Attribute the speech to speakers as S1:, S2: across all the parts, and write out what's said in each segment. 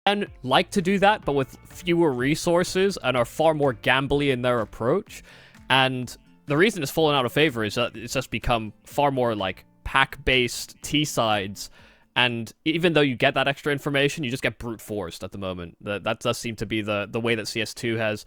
S1: Z10 like to do that, but with fewer resources and are far more gambly in their approach. And the reason it's fallen out of favor is that it's just become far more like pack-based T-sides. And even though you get that extra information, you just get brute forced at the moment. That does seem to be the way that CS2 has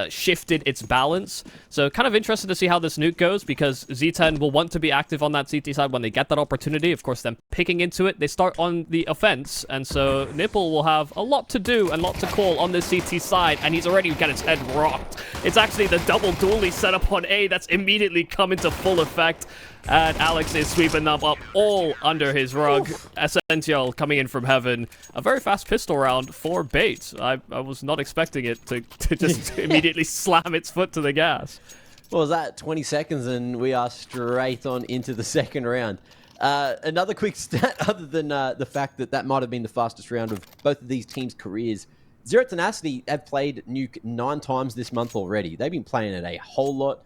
S1: shifted its balance. So kind of interested to see how this nuke goes, because Z10 will want to be active on that CT side when they get that opportunity. Of course, them picking into it, they start on the offense, and so Nipple will have a lot to do and lot to call on this CT side, and he's already got his head rocked. It's actually the double dually setup on A that's immediately come into full effect, and Alex is sweeping them up all under his rug. Essential coming in from heaven. A very fast pistol round for Bait. I was not expecting it to just immediately slam its foot to the gas.
S2: What was that? 20 seconds and we are straight on into the second round. Another quick stat, other than the fact that that might have been the fastest round of both of these teams' careers. Zero Tenacity have played Nuke 9 times this month already. They've been playing it a whole lot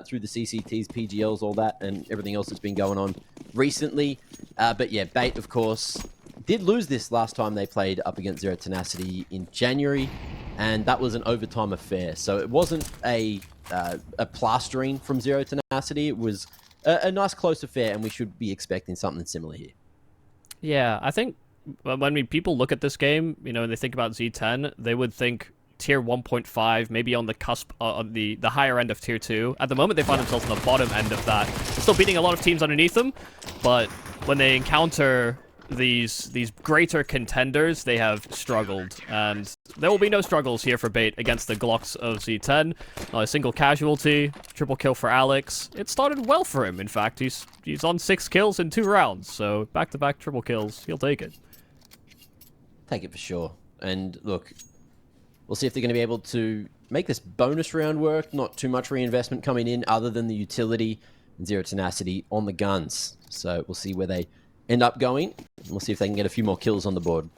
S2: through the CCTs, PGLs, all that, and everything else that's been going on recently. But yeah, Bait, of course, did lose this last time they played up against Zero Tenacity in January, and that was an overtime affair. So it wasn't a plastering from Zero Tenacity. It was a nice close affair, and we should be expecting something similar here.
S1: Yeah, I think when people look at this game, you know, and they think about Z10, they would think tier 1.5, maybe on the cusp, on the higher end of tier 2. At the moment, they find themselves on the bottom end of that. They're still beating a lot of teams underneath them, but when they encounter these greater contenders, they have struggled, and there will be no struggles here for Bait against the Glocks of Z10. A single casualty, triple kill for Alex. It started well for him, in fact. He's on 6 kills in 2 rounds, so back-to-back triple kills. He'll take it.
S2: Take it for sure. And look, we'll see if they're going to be able to make this bonus round work. Not too much reinvestment coming in other than the utility and Zero Tenacity on the guns. So we'll see where they end up going. We'll see if they can get a few more kills on the board.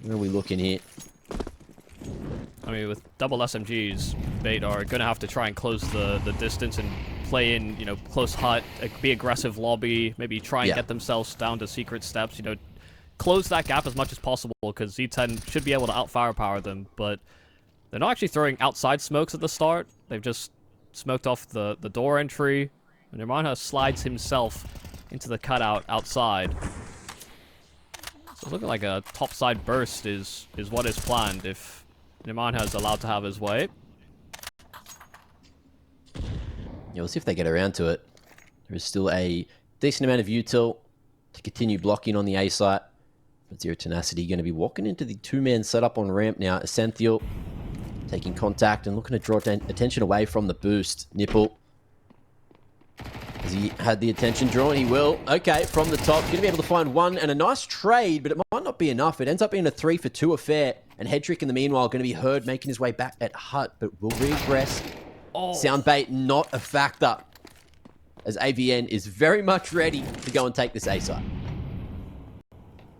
S2: Where are we looking here?
S1: I mean, with double SMGs, Bait are going to have to try and close the distance and play in, you know, close hut, be aggressive lobby, maybe try and get themselves down to secret steps, you know, close that gap as much as possible, because Z10 should be able to out-firepower them, but they're not actually throwing outside smokes at the start. They've just smoked off the door entry, and Nirmana slides himself into the cutout outside. So looking like a topside burst is what is planned if Nirmana is allowed to have his way.
S2: Yeah, we'll see if they get around to it. There is still a decent amount of util to continue blocking on the A site. But Zero Tenacity going to be walking into the 2-man setup on ramp now. Essential taking contact and looking to draw attention away from the boost. Nipple, has he had the attention drawn? He will. Okay, from the top. Going to be able to find one and a nice trade, but it might not be enough. It ends up being a 3-for-2 affair. And Headtrick in the meanwhile going to be heard making his way back at hut, but will regress. Sound Bait not a factor, as AVN is very much ready to go and take this A site.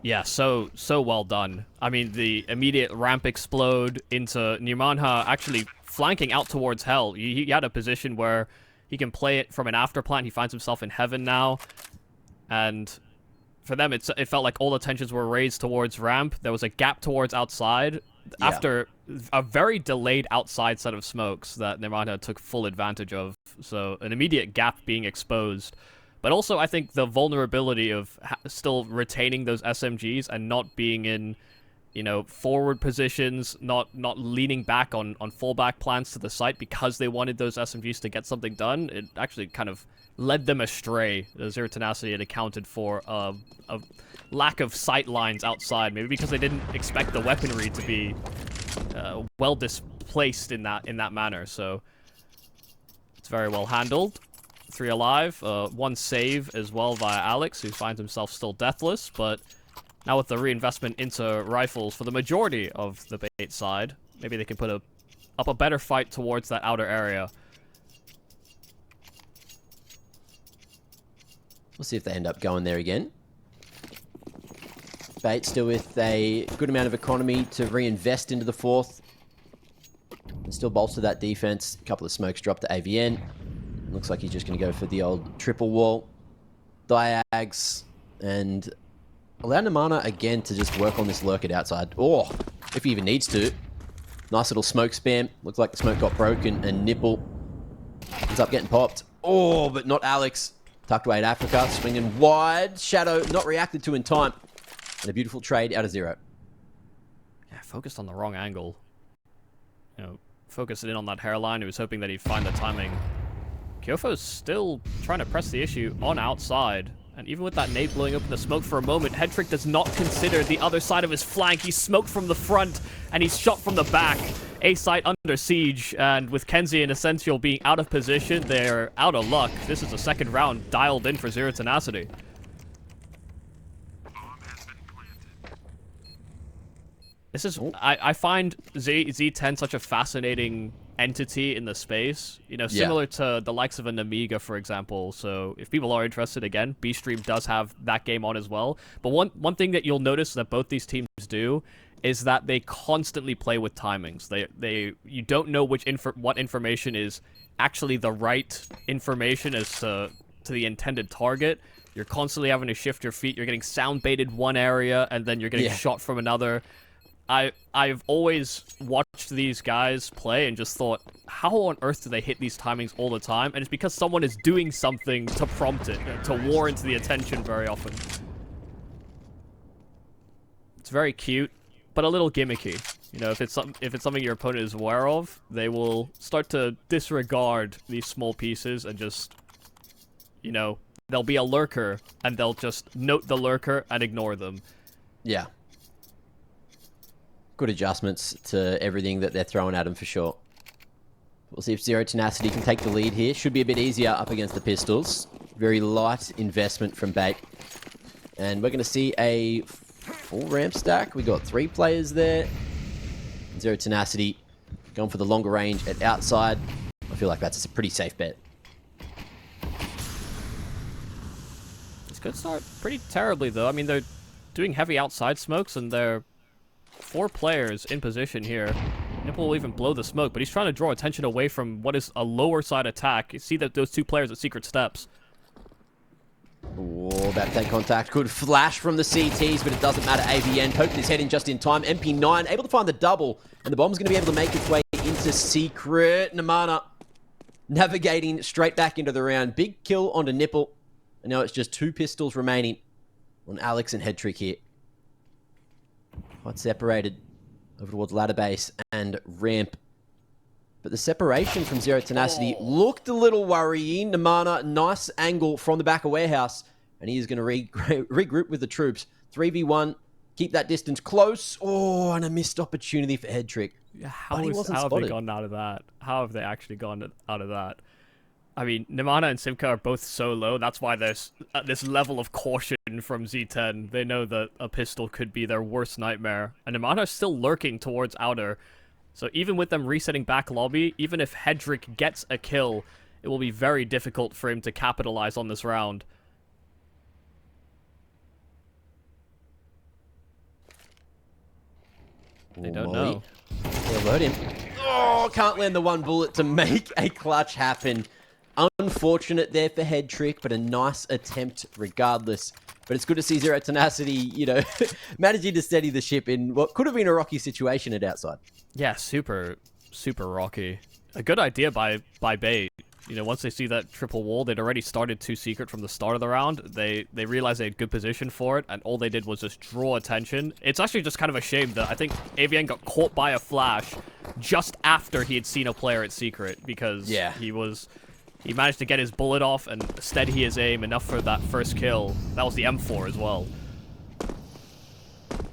S1: Yeah, so well done. I mean, the immediate ramp explode into Nirmana actually flanking out towards Hell. He had a position where he can play it from an afterplant. He finds himself in heaven now. And for them, it felt like all the tensions were raised towards ramp. There was a gap towards outside. After a very delayed outside set of smokes that Nirmana took full advantage of. So an immediate gap being exposed. But also, I think the vulnerability of still retaining those SMGs and not being in, you know, forward positions, not leaning back on fallback plans to the site because they wanted those SMGs to get something done. It actually kind of led them astray. The Zero Tenacity had accounted for a lack of sight lines outside, maybe because they didn't expect the weaponry to be well displaced in that manner. So it's very well handled. 3 alive, 1 save as well via Alex, who finds himself still deathless, but now with the reinvestment into rifles for the majority of the Bait side, maybe they can put up a better fight towards that outer area.
S2: We'll see if they end up going there again. Bait still with a good amount of economy to reinvest into the 4th. And still bolster that defense. A couple of smokes drop to AVN. Looks like he's just going to go for the old triple wall. Diags. And allow Namana again to just work on this lurker outside. Or, if he even needs to. Nice little smoke spam. Looks like the smoke got broken, and Nipple ends up getting popped. Oh, but not Alex. Tucked away at Africa, swinging wide. Shadow not reacted to in time. And a beautiful trade out of Zero.
S1: Yeah, focused on the wrong angle. You know, focused in on that hairline. He was hoping that he'd find the timing. Kyofo's still trying to press the issue on outside. And even with that nade blowing up in the smoke for a moment, Headtrick does not consider the other side of his flank. He's smoked from the front, and he's shot from the back. A site under siege, and with Kenzie and Essential being out of position, they're out of luck. This is the second round dialed in for Zero Tenacity. This is... I find Z10 such a fascinating entity in the space, you know, similar to the likes of an Amiga, for example. So if people are interested, again, B-Stream does have that game on as well. But one thing that you'll notice that both these teams do is that they constantly play with timings. You don't know what information is actually the right information as to the intended target. You're constantly having to shift your feet. You're getting sound baited one area, and then you're getting shot from another. I've always watched these guys play and just thought, how on earth do they hit these timings all the time? And it's because someone is doing something to prompt it, to warrant the attention very often. It's very cute, but a little gimmicky. You know, if it's something your opponent is aware of, they will start to disregard these small pieces and just, you know, there'll be a lurker, and they'll just note the lurker and ignore them.
S2: Yeah. Good adjustments to everything that they're throwing at him for sure. We'll see if Zero Tenacity can take the lead here. Should be a bit easier up against the Pistols. Very light investment from Bait. And we're going to see a full ramp stack. We got 3 players there. Zero Tenacity going for the longer range at outside. I feel like that's a pretty safe bet.
S1: This could start pretty terribly, though. I mean, they're doing heavy outside smokes, and they're 4 players in position here. Nipple will even blow the smoke, but he's trying to draw attention away from what is a lower side attack. You see that those 2 players at secret steps.
S2: Oh, about to take contact. Good flash from the CTs, but it doesn't matter. AVN poked his head in just in time. MP9 able to find the double, and the bomb's going to be able to make its way into secret. Namana navigating straight back into the round. Big kill onto Nipple, and now it's just 2 pistols remaining on Alex and Headtrick here. Quite separated over towards ladder base and ramp. But the separation from Zero Tenacity looked a little worrying. Namana, nice angle from the back of warehouse. And he is going to regroup with the troops. 3v1, keep that distance close. Oh, and a missed opportunity for Headtrick.
S1: Yeah, how have they gone out of that? How have they actually gone out of that? I mean, Namana and Simka are both so low. That's why there's this level of caution from Z10. They know that a pistol could be their worst nightmare. And Namana is still lurking towards outer. So even with them resetting back lobby, even if Headrick gets a kill, it will be very difficult for him to capitalize on this round. They don't know.
S2: They'll load him. Oh, can't land the one bullet to make a clutch happen. Unfortunate there for Headtrick, but a nice attempt regardless. But it's good to see Zero Tenacity, you know, managing to steady the ship in what could have been a rocky situation at outside.
S1: Yeah, super rocky. A good idea by Bait. You know, once they see that triple wall, they'd already started 2 secret from the start of the round. They realized they had good position for it, and all they did was just draw attention. It's actually just kind of a shame that I think AVN got caught by a flash just after he had seen a player at secret, because he managed to get his bullet off and steady his aim enough for that first kill. That was the M4 as well.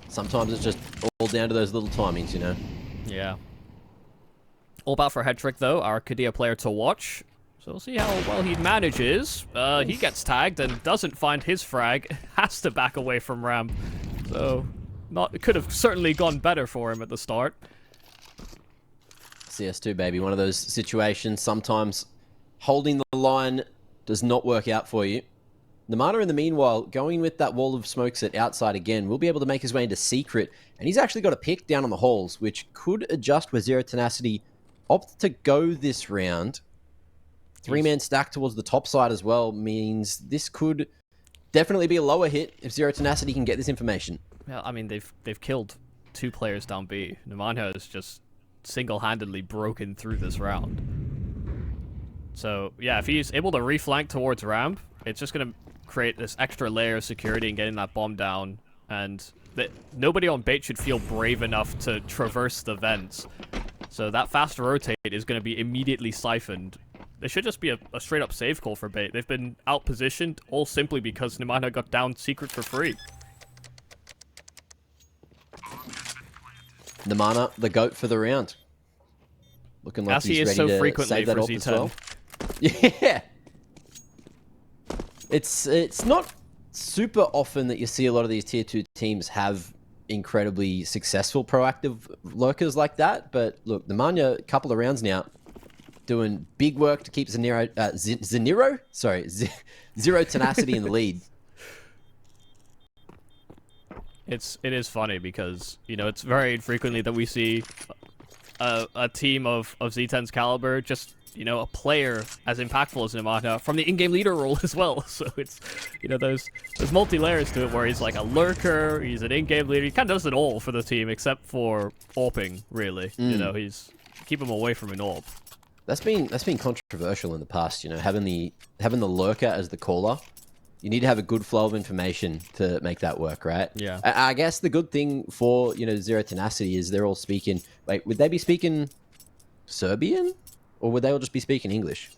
S2: Sometimes it's just all down to those little timings, you know?
S1: Yeah. All about for Headtrick, though, our Kadia player to watch. So we'll see how well he manages. He gets tagged and doesn't find his frag. Has to back away from ramp. So it could have certainly gone better for him at the start.
S2: CS2, baby. One of those situations. Sometimes holding the line does not work out for you. Namana, in the meanwhile, going with that wall of smokes at outside again, will be able to make his way into secret. And he's actually got a pick down on the halls, which could adjust where Zero Tenacity opt to go this round. 3-man stack towards the top side as well means this could definitely be a lower hit if Zero Tenacity can get this information.
S1: Yeah, I mean they've killed 2 players down B. Numanha has just single-handedly broken through this round. So yeah, if he's able to reflank towards ramp, it's just gonna create this extra layer of security and getting that bomb down, and nobody on bait should feel brave enough to traverse the vents. So that fast rotate is going to be immediately siphoned. It should just be a straight-up save call for bait. They've been out-positioned, all simply because Numanha got down secret for free.
S2: Numanha, the GOAT for the round. Looking like
S1: As he
S2: he's
S1: is
S2: ready
S1: so
S2: to
S1: frequently
S2: save that
S1: for
S2: off
S1: Z10.
S2: as well. Yeah. It's not super often that you see a lot of these tier 2 teams have incredibly successful proactive lurkers like that, but look, Numanha, a couple of rounds now, doing big work to keep Zero Tenacity in the lead.
S1: It is funny because, you know, it's very infrequently that we see a team of Z10's caliber, just, you know, a player as impactful as Numanha from the in-game leader role as well. So it's, you know, there's multi-layers to it where he's like a lurker, he's an in-game leader, he kind of does it all for the team except for AWPing, really. You know, he's keep him away from an AWP.
S2: That's been controversial in the past, you know, having the lurker as the caller. You need to have a good flow of information to make that work, right?
S1: Yeah.
S2: I guess the good thing for, you know, Zero Tenacity is they're all speaking... Wait, would they be speaking Serbian? Or would they all just be speaking English?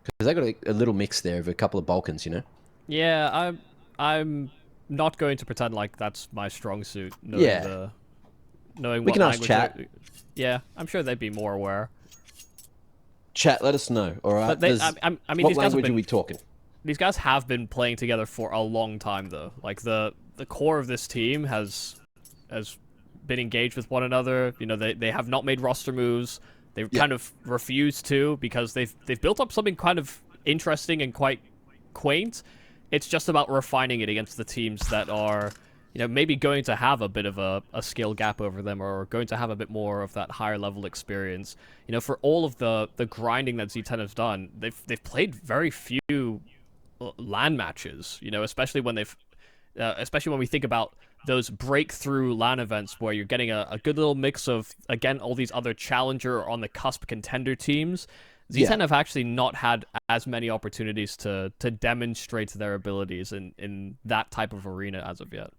S2: Because they got a little mix there of a couple of Balkans, you know?
S1: Yeah, I'm not going to pretend like that's my strong suit. Knowing knowing
S2: we
S1: what
S2: can ask
S1: language
S2: chat.
S1: Yeah, I'm sure they'd be more aware.
S2: Chat, let us know, all right?
S1: But I mean,
S2: what
S1: these guys
S2: language are we talking?
S1: These guys have been playing together for a long time, though. Like the core of this team has been engaged with one another. You know, they have not made roster moves. They've kind of refused to because they've built up something kind of interesting and quite quaint. It's just about refining it against the teams that are, you know, maybe going to have a bit of a skill gap over them or going to have a bit more of that higher level experience. You know, for all of the grinding that Z10 has done, they've played very few LAN matches, you know, especially when we think about those breakthrough LAN events where you're getting a good little mix of, again, all these other challenger or on the cusp contender teams. Z10 have actually not had as many opportunities to demonstrate their abilities in that type of arena as of yet.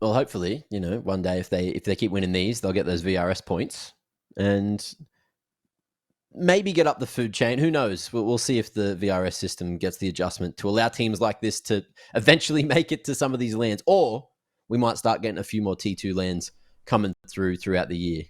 S2: Well, hopefully, you know, one day if they keep winning these, they'll get those VRS points and maybe get up the food chain. Who knows? We'll see if the VRS system gets the adjustment to allow teams like this to eventually make it to some of these lands, or we might start getting a few more T2 lands coming throughout the year.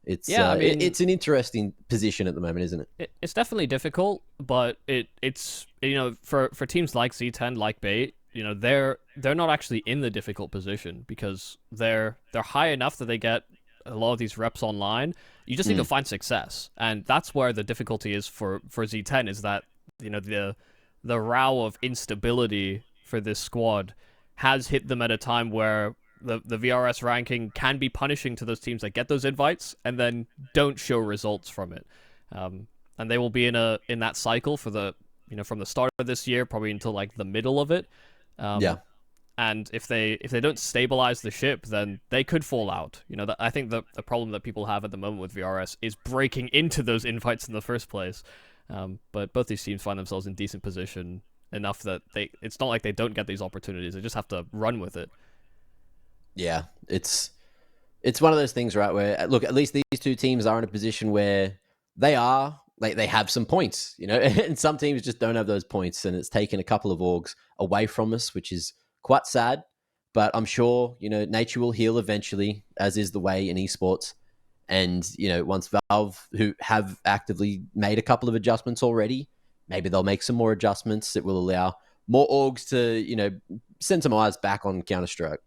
S2: It's I mean, it's an interesting position at the moment, isn't it?
S1: It's definitely difficult, but it's you know, for teams like Z10, like Bait, you know, they're not actually in the difficult position because they're high enough that they get a lot of these reps online. You just need to find success, and that's where the difficulty is for Z10, is that, you know, the row of instability for this squad has hit them at a time where the VRS ranking can be punishing to those teams that get those invites and then don't show results from it. And they will be in that cycle for the, you know, from the start of this year probably until like the middle of it. And if they don't stabilize the ship, then they could fall out. You know, I think the problem that people have at the moment with VRS is breaking into those invites in the first place. But both these teams find themselves in decent position enough that it's not like they don't get these opportunities. They just have to run with it.
S2: Yeah, it's one of those things, right, where, look, at least these two teams are in a position where they have some points, you know, and some teams just don't have those points, and it's taken a couple of orgs away from us, which is quite sad. But I'm sure, you know, nature will heal eventually, as is the way in esports. And, you know, once Valve, who have actively made a couple of adjustments already, maybe they'll make some more adjustments that will allow more orgs to, you know, send some eyes back on Counter-Strike.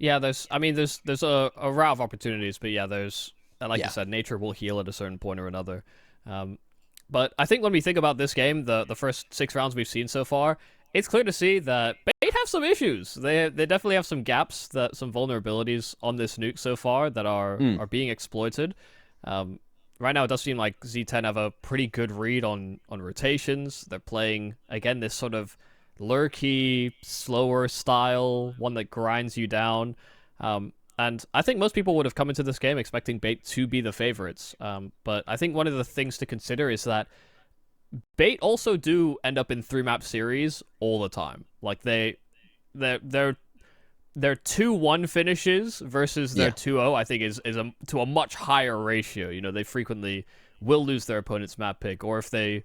S1: Yeah, there's a route of opportunities, but yeah, like you said, nature will heal at a certain point or another. But I think when we think about this game, the first 6 rounds we've seen so far, it's clear to see that Bait have some issues. They definitely have some gaps, some vulnerabilities on this nuke so far that are being exploited. right now it does seem like Z10 have a pretty good read on rotations. They're playing, again, this sort of lurky, slower style, one that grinds you down. And I think most people would have come into this game expecting Bait to be the favorites. But I think one of the things to consider is that Bait also do end up in 3-map series all the time. Like their 2-1 finishes versus their 2-0, I think is to a much higher ratio. You know, they frequently will lose their opponent's map pick, or if they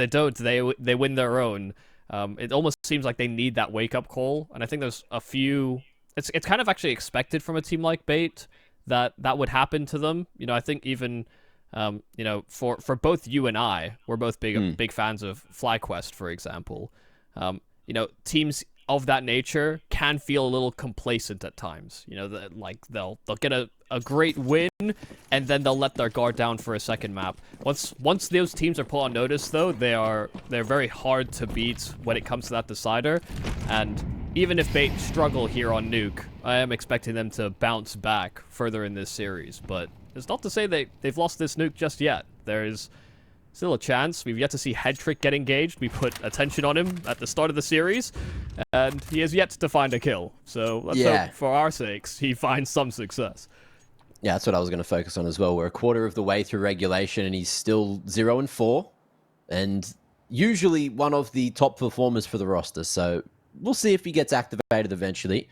S1: don't, they win their own. It almost seems like they need that wake up call, and I think there's a few. It's kind of actually expected from a team like Bait that would happen to them. You know, I think even you know, for both you and I, we're both big fans of FlyQuest, for example. You know, teams of that nature can feel a little complacent at times. You know, like they'll get a great win and then they'll let their guard down for a second map. Once those teams are put on notice, though, they're very hard to beat when it comes to that decider. And even if Bait struggle here on Nuke, I am expecting them to bounce back further in this series. But it's not to say they've lost this Nuke just yet. There's still a chance. We've yet to see Headtrick get engaged. We put attention on him at the start of the series, and he has yet to find a kill. So let's hope, for our sakes, he finds some success.
S2: Yeah, that's what I was going to focus on as well. We're a quarter of the way through regulation, and he's still 0-4, and usually one of the top performers for the roster. So we'll see if he gets activated eventually.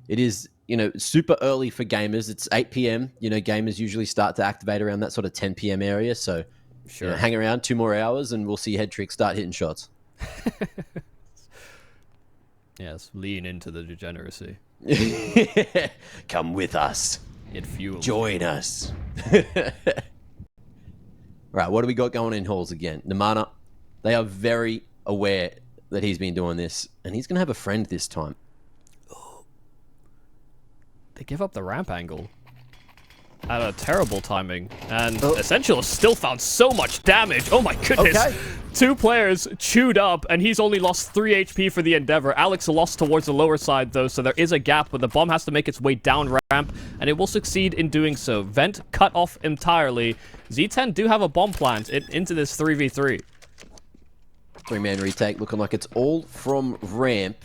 S2: It is, you know, super early for gamers. It's 8 p.m. You know, gamers usually start to activate around that sort of 10 p.m. area. So
S1: sure,
S2: you know, hang around 2 more hours, and we'll see Headtrick start hitting shots.
S1: Yes, lean into the degeneracy.
S2: Come with us.
S1: It fuels.
S2: Join us. Right, what do we got going in halls again? Namana, they are very aware that he's been doing this, and he's going to have a friend this time.
S1: They give up the ramp angle at a terrible timing, and Essential still found so much damage. Oh my goodness. Okay. 2 players chewed up, and he's only lost 3 HP for the Endeavor. Alex lost towards the lower side, though, so there is a gap, but the bomb has to make its way down ramp, and it will succeed in doing so. Vent cut off entirely. Z10 do have a bomb plant into this 3v3.
S2: 3-man retake, looking like it's all from ramp.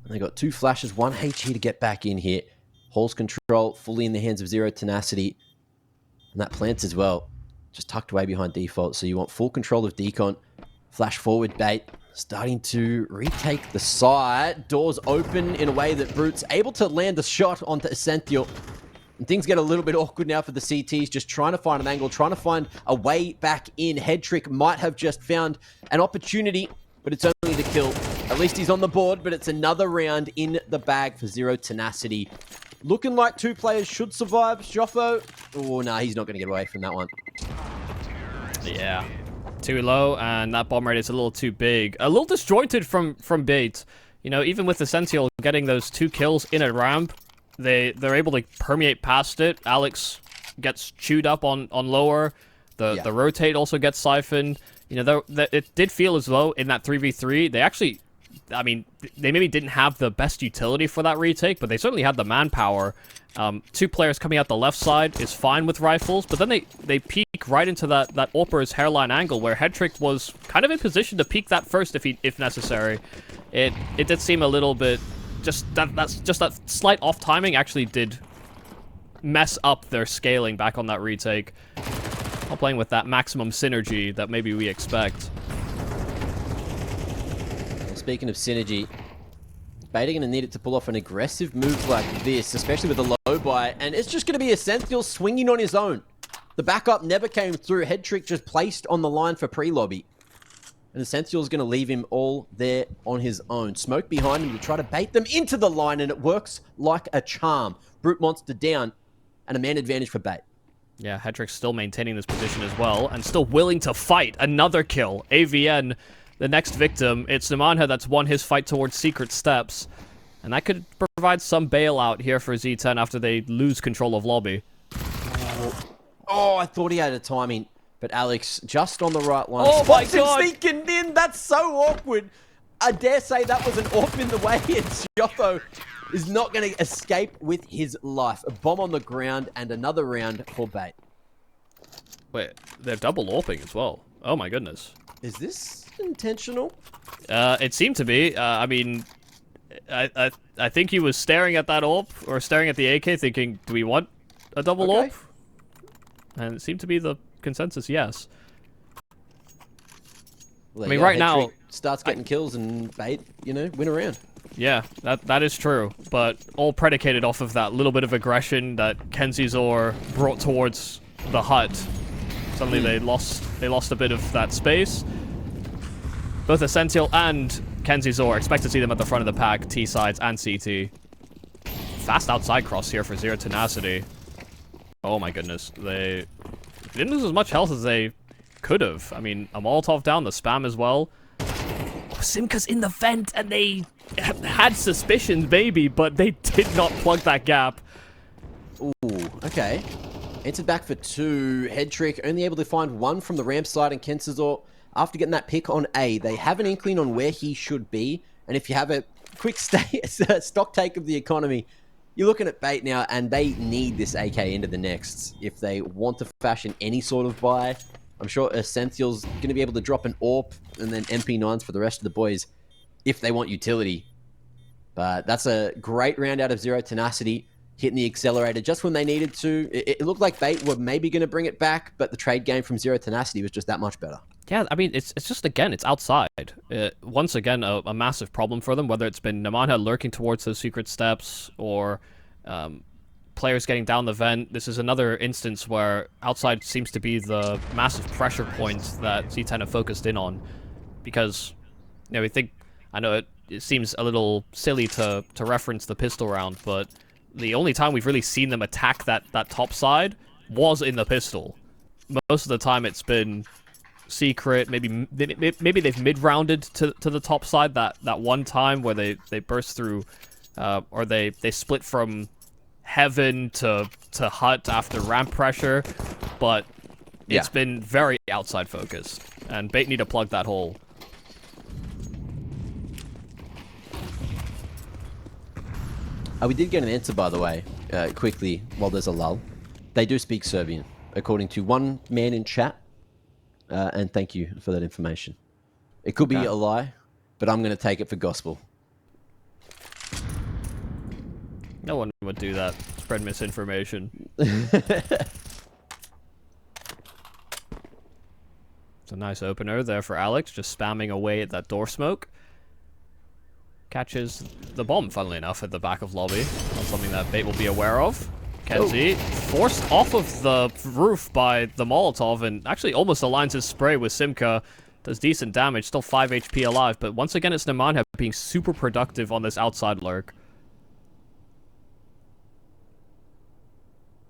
S2: And they got 2 flashes, 1 HE to get back in here. Halls control fully in the hands of Zero Tenacity. And that plants as well. Just tucked away behind default. So you want full control of Decon. Flash forward Bait. Starting to retake the side. Doors open in a way that Brute's able to land a shot onto Essential. And things get a little bit awkward now for the CTs. Just trying to find an angle. Trying to find a way back in. Headtrick might have just found an opportunity. But it's only the kill. At least he's on the board. But it's another round in the bag for Zero Tenacity. Looking like 2 players should survive. Joffo. Oh, no, he's not going to get away from that one.
S1: Yeah. Too low, and that bomb rate is a little too big. A little disjointed from Bait. You know, even with Essential getting those 2 kills in a ramp, they're able to permeate past it. Alex gets chewed up on lower. The rotate also gets siphoned. You know, it did feel as though in that 3v3, they actually... I mean, they maybe didn't have the best utility for that retake, but they certainly had the manpower. 2 players coming out the left side is fine with rifles, but then they peek right into that Orper's hairline angle where Headtrick was kind of in position to peek that first if necessary. It did seem a little bit that slight off timing actually did mess up their scaling back on that retake. Not playing with that maximum synergy that maybe we expect.
S2: Speaking of synergy, Bait are going to need it to pull off an aggressive move like this, especially with the low buy, and it's just going to be Essential swinging on his own. The backup never came through. Headtrick just placed on the line for pre-lobby. And Essential is going to leave him all there on his own. Smoke behind him to try to bait them into the line, and it works like a charm. Brute Monster down, and a man advantage for Bait.
S1: Yeah, Headtrick's still maintaining this position as well, and still willing to fight. Another kill. AVN... the next victim, it's Numanha that's won his fight towards Secret Steps. And that could provide some bailout here for Z10 after they lose control of lobby.
S2: Oh, I thought he had a timing. But Alex, just on the right line.
S1: Oh my god!
S2: Sneaking in! That's so awkward! I dare say that was an AWP in the way, and Joffo is not going to escape with his life. A bomb on the ground and another round for Bait.
S1: Wait, they're double AWPing as well. Oh my goodness.
S2: Is this intentional?
S1: It seemed to be. I mean, I think he was staring at that AWP, or staring at the AK, thinking, do we want a double AWP? And it seemed to be the consensus, yes.
S2: Well,
S1: I mean, right now...
S2: starts getting kills and bait, win around.
S1: Yeah, that is true, but all predicated off of that little bit of aggression that Kenzizor brought towards the hut. Suddenly they lost a bit of that space. Both Essential and Kenzizor, expect to see them at the front of the pack, T-sides and CT. Fast outside cross here for Zero Tenacity. Oh my goodness, they didn't lose as much health as they could have. I mean, a Molotov down, the spam as well. Oh, Simka's in the vent, and they had suspicions, maybe, but they did not plug that gap.
S2: Ooh, okay. Entered back for 2. Head trick, only able to find 1 from the ramp side, and Kenzizor, after getting that pick on A, they have an inkling on where he should be. And if you have a quick stock take of the economy, you're looking at bait now, and they need this AK into the next if they want to fashion any sort of buy. I'm sure Essential's going to be able to drop an AWP and then MP9s for the rest of the boys if they want utility. But that's a great round out of Zero Tenacity, hitting the accelerator just when they needed to. It looked like bait were maybe going to bring it back, but the trade game from Zero Tenacity was just that much better.
S1: Yeah, I mean, it's just, again, it's outside. Once again, a massive problem for them, whether it's been Namanha lurking towards those secret steps or players getting down the vent. This is another instance where outside seems to be the massive pressure points that Z10 have focused in on. Because, we think, I know it seems a little silly to reference the pistol round, but the only time we've really seen them attack that top side was in the pistol. Most of the time it's been secret, maybe they've mid-rounded to the top side that one time where they burst through, or they split from heaven to hut after ramp pressure, but it's been very outside focused, and bait need to plug that hole.
S2: We did get an answer, by the way, quickly, while there's a lull. They do speak Serbian, according to one man in chat, and thank you for that information. It could be a lie, but I'm going to take it for gospel.
S1: No one would do that. Spread misinformation. It's a nice opener there for Alex, just spamming away at that door smoke. Catches the bomb, funnily enough, at the back of lobby. Not something that bait will be aware of. Kenzie forced off of the roof by the Molotov and actually almost aligns his spray with Simka. Does decent damage, still 5 HP alive, but once again it's Namanha being super productive on this outside lurk.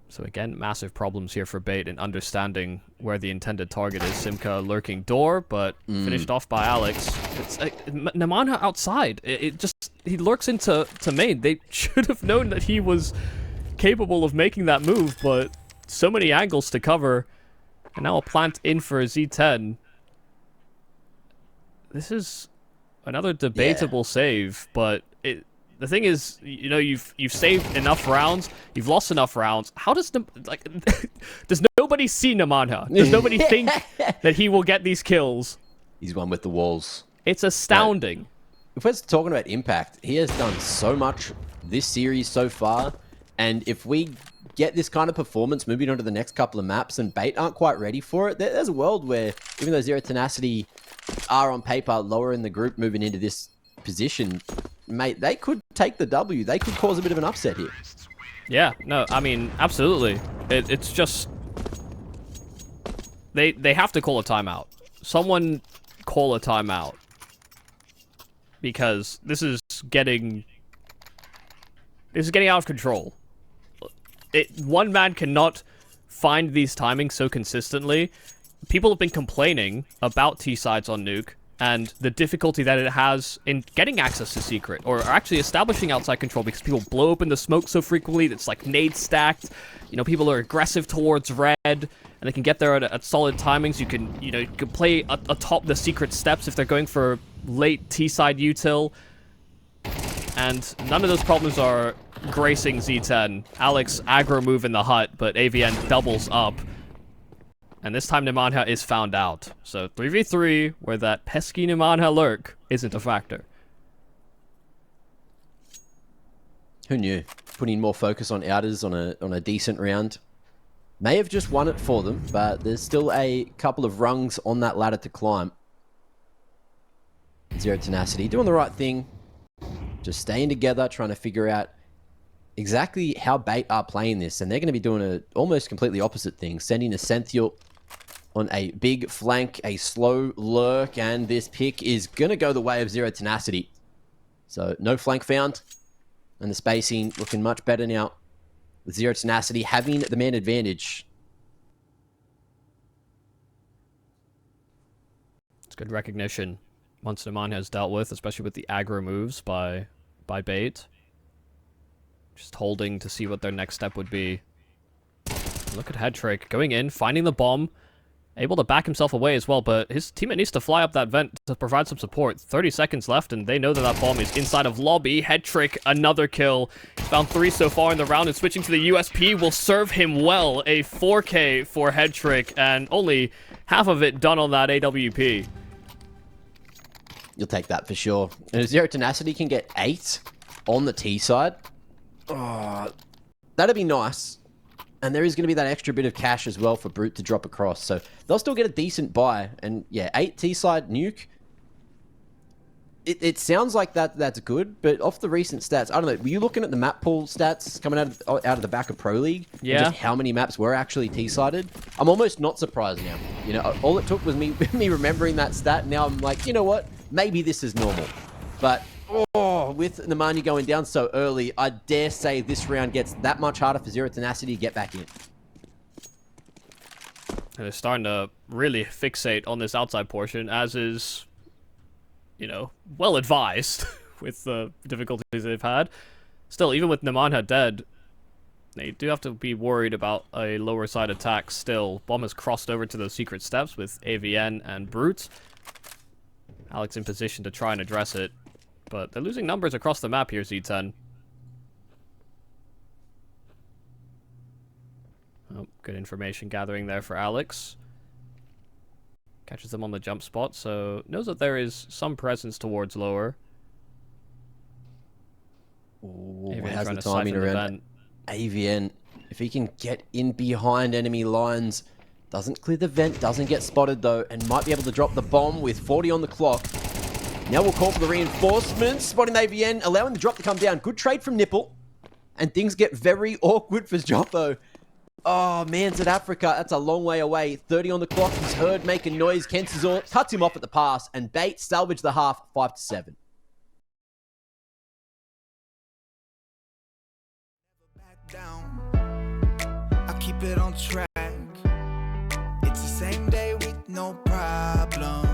S1: So again, massive problems here for bait in understanding where the intended target is. Simka lurking door, but finished off by Alex. It's Namanha outside. He lurks into main. They should have known that he was capable of making that move, but so many angles to cover. And now a plant in for Z10. This is another debatable save, but the thing is, you've saved enough rounds, you've lost enough rounds. How does does nobody see Namanha? Does nobody think that he will get these kills?
S2: He's one with the walls.
S1: It's astounding.
S2: If we're talking about impact, he has done so much this series so far, and if we get this kind of performance moving on to the next couple of maps and bait aren't quite ready for it, there's a world where, even though Zero Tenacity are on paper lower in the group moving into this position, mate, they could take the W. They could cause a bit of an upset here.
S1: Yeah, no, I mean, absolutely. It's just... They have to call a timeout. Someone call a timeout. Because this is getting out of control. One man cannot find these timings so consistently. People have been complaining about T-sides on Nuke and the difficulty that it has in getting access to secret, or actually establishing outside control, because people blow open the smoke so frequently. It's like nade stacked. People are aggressive towards red, and they can get there at solid timings. You can play atop the secret steps if they're going for late T-side util. And none of those problems are gracing Z10. Alex aggro move in the hut, but AVN doubles up. And this time Numanha is found out. So 3v3, where that pesky Numanha lurk isn't a factor.
S2: Who knew? Putting more focus on outers on a decent round. May have just won it for them, but there's still a couple of rungs on that ladder to climb. Zero Tenacity doing the right thing. Just staying together, trying to figure out exactly how Bait are playing this. And they're going to be doing a almost completely opposite thing. Sending a Senthiel on a big flank, a slow lurk, and this pick is going to go the way of Zero Tenacity. So no flank found. And the spacing looking much better now with Zero Tenacity having the man advantage.
S1: It's good recognition once Numanha has dealt with, especially with the aggro moves by Bait. Just holding to see what their next step would be. Look at Head Trick going in, finding the bomb. Able to back himself away as well, but his teammate needs to fly up that vent to provide some support. 30 seconds left, and they know that that bomb is inside of lobby. Head Trick, another kill. He's found 3 so far in the round, and switching to the USP will serve him well. A 4K for Head Trick, and only half of it done on that AWP.
S2: You'll take that for sure. And if Zero Tenacity can get 8 on the T side, oh, that'd be nice. And there is going to be that extra bit of cash as well for Brute to drop across. So they'll still get a decent buy. And yeah, 8 T-side nuke. It sounds like that's good, but off the recent stats, I don't know. Were you looking at the map pool stats coming out of the back of Pro League?
S1: Yeah.
S2: And just how many maps were actually T-sided? I'm almost not surprised now. You know, all it took was me remembering that stat. And now I'm like, you know what? Maybe this is normal. But with Numanha going down so early, I dare say this round gets that much harder for Zero Tenacity to get back in.
S1: And they're starting to really fixate on this outside portion, as is, you know, well advised with the difficulties they've had. Still, even with Numanha dead, they do have to be worried about a lower side attack still. Bomb has crossed over to those secret steps with AVN and Brute. Alex in position to try and address it. But they're losing numbers across the map here, Z10. Oh, good information gathering there for Alex. Catches them on the jump spot, so knows that there is some presence towards lower.
S2: Ooh,
S1: AVN
S2: how's
S1: trying
S2: the
S1: to
S2: timing
S1: siphon the
S2: around
S1: vent.
S2: AVN? If he can get in behind enemy lines, doesn't clear the vent, doesn't get spotted though, and might be able to drop the bomb with 40 on the clock. Now we'll call for the reinforcements, spotting AVN, allowing the drop to come down. Good trade from Nipple. And things get very awkward for Joppo. Oh, man, South Africa, that's a long way away. 30 on the clock, he's heard making noise. Kensazor cuts him off at the pass, and Bait salvage the half, 5-7.
S3: I keep it on track. It's the same day with no problems.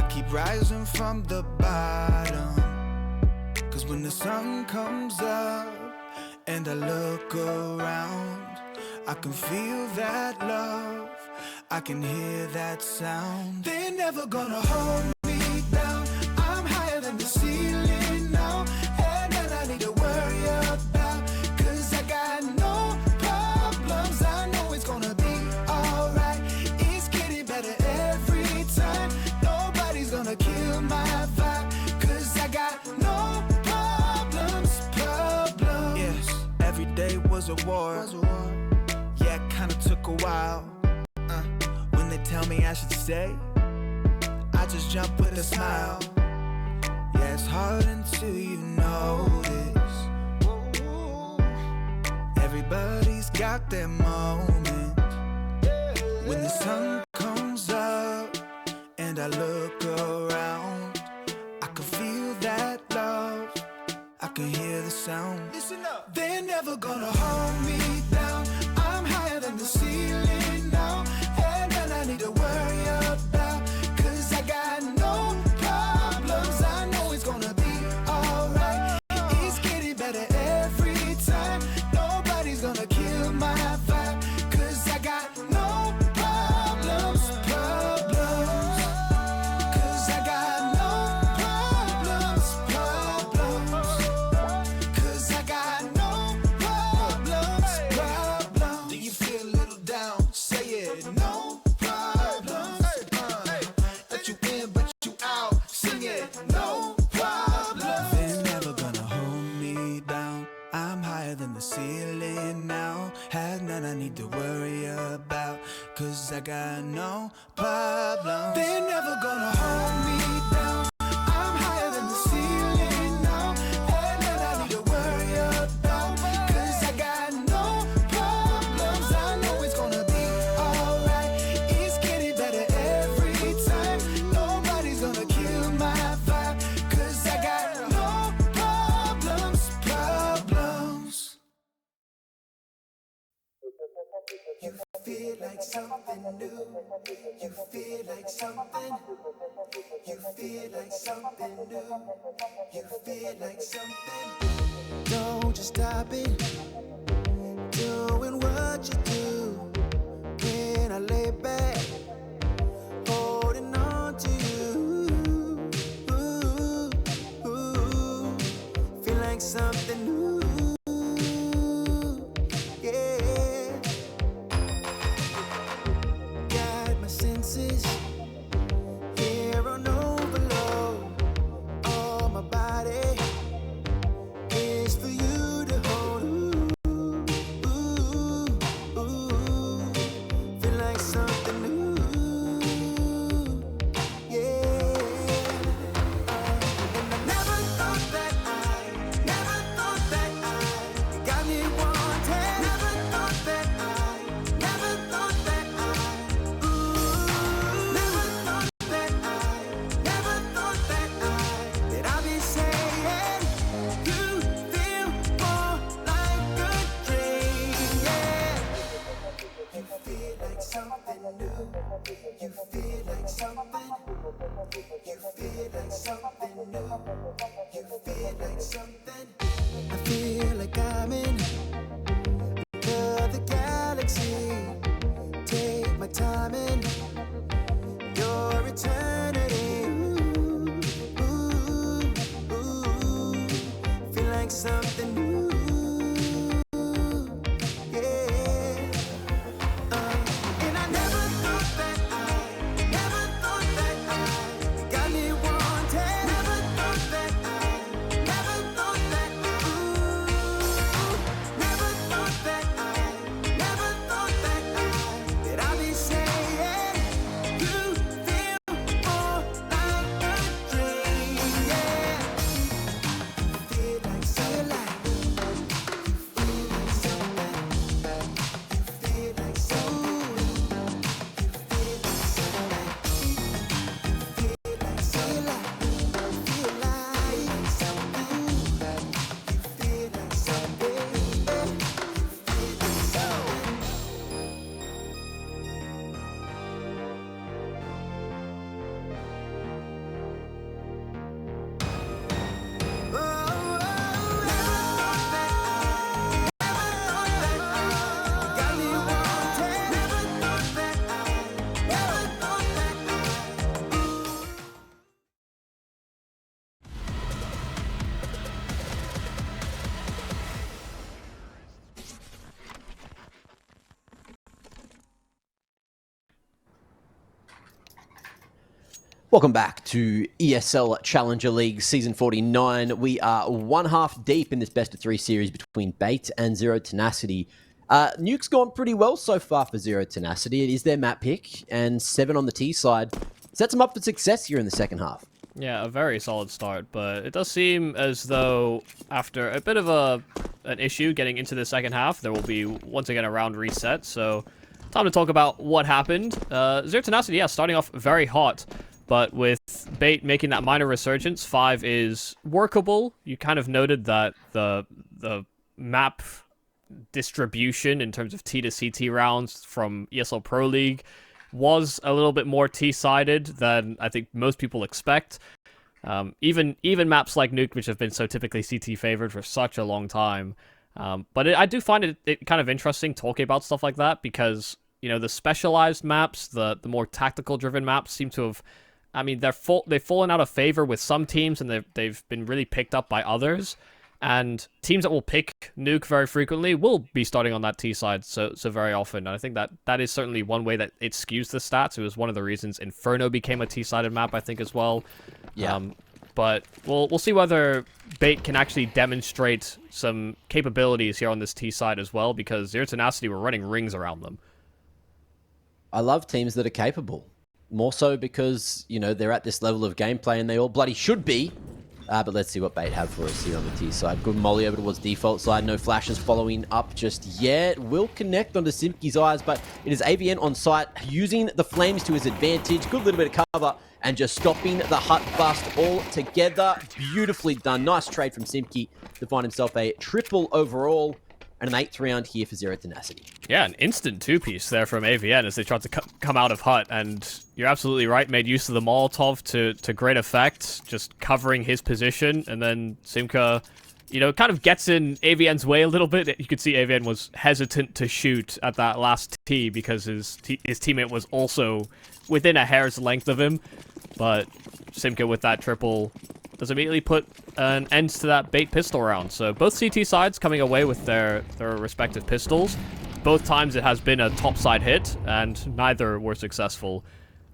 S3: Keep rising from the bottom, cause when the sun comes up and I look around, I can feel that love, I can hear that sound. They're never gonna hold me down, I'm higher than the ceiling now, and then I need to worry about, cause I got no problems, I know it's gonna be alright, it's getting better every time. Gonna kill my vibe, cause I got no problems. Yes, every day was a war. Yeah, it kinda took a while. When they tell me I should stay, I just jump with a smile. Yeah, it's hard until you notice. Everybody's got their moment. When the sun comes up and I look around, I can feel that love, I can hear the sound. Listen up. They're never gonna hold me down, I'm higher than the ceiling now, and then I need to worry about, cause I got no problems, I know it's gonna be alright, it's getting better every time, nobody's gonna kill my vibe, cause I got no problems. Cause I got no problems. got no problem. They're never gonna hold me down. I'm higher than the ceiling now. And then I need to worry about, 'cause I got no problems. I know it's gonna be alright. It's getting better every time. Nobody's gonna kill my vibe, 'cause I got no problems. You feel like something new. You feel like something. You feel like something new. You feel like something. Don't just stop it. Doing what you do. When I lay back, holding on to you. Feel like something new. Yeah. Got my senses here on overload. All my body is for you to hold. Feel like something new. Yeah. And I never thought that you got me wanting. Never thought that never thought that that I'd be saying you feel more like a dream. Yeah. You feel like something new. You feel like something. You feel like something new. You feel like something. I feel like I'm in another galaxy. Take my time in your eternity. Feel like something new. Yeah. And I never thought that you got me wanting. Never thought that never thought that never thought that never thought that I'd be saying you feel more like a dream. Yeah. Feel like something. You feel like something. You feel like something.
S2: Welcome back to ESL Challenger League Season 49. We are one half deep in this best-of-3 series between Bait and Zero Tenacity. Nuke's gone pretty well so far for Zero Tenacity. It is their map pick, and 7 on the T side sets them up for success here in the second half.
S1: Yeah, a very solid start, but it does seem as though after a bit of an issue getting into the second half, there will be once again a round reset, so time to talk about what happened. Zero Tenacity, yeah, starting off very hot, but with Bait making that minor resurgence, 5 is workable. You kind of noted that the map distribution in terms of T to CT rounds from ESL Pro League was a little bit more T-sided than I think most people expect. Even maps like Nuke, which have been so typically CT favored for such a long time. But I do find it kind of interesting talking about stuff like that because, you know, the specialized maps, the more tactical driven maps seem to have, I mean, they've fallen out of favor with some teams and they've been really picked up by others. And teams that will pick Nuke very frequently will be starting on that T side so very often. And I think that is certainly one way that it skews the stats. It was one of the reasons Inferno became a T-sided map, I think, as well.
S2: Yeah.
S1: But we'll see whether Bait can actually demonstrate some capabilities here on this T side as well, because Zero Tenacity were running rings around them.
S2: I love teams that are capable. More so because, you know, they're at this level of gameplay and they all bloody should be. But let's see what Bait have for us here on the T side. Good molly over towards default side. No flashes following up just yet. Will connect onto Simki's eyes, but it is AVN on site using the flames to his advantage. Good little bit of cover and just stopping the hut bust altogether. Beautifully done. Nice trade from Simki to find himself a triple overall. And an 8th round here for Zero Tenacity.
S1: Yeah, an instant two-piece there from AVN as they tried to come out of hut, and you're absolutely right, made use of the Molotov to great effect, just covering his position, and then Simka, you know, kind of gets in AVN's way a little bit. You could see AVN was hesitant to shoot at that last T because his teammate was also within a hair's length of him, but Simka with that triple does immediately put an end to that Bait pistol round. So both CT sides coming away with their respective pistols. Both times it has been a topside hit, and neither were successful.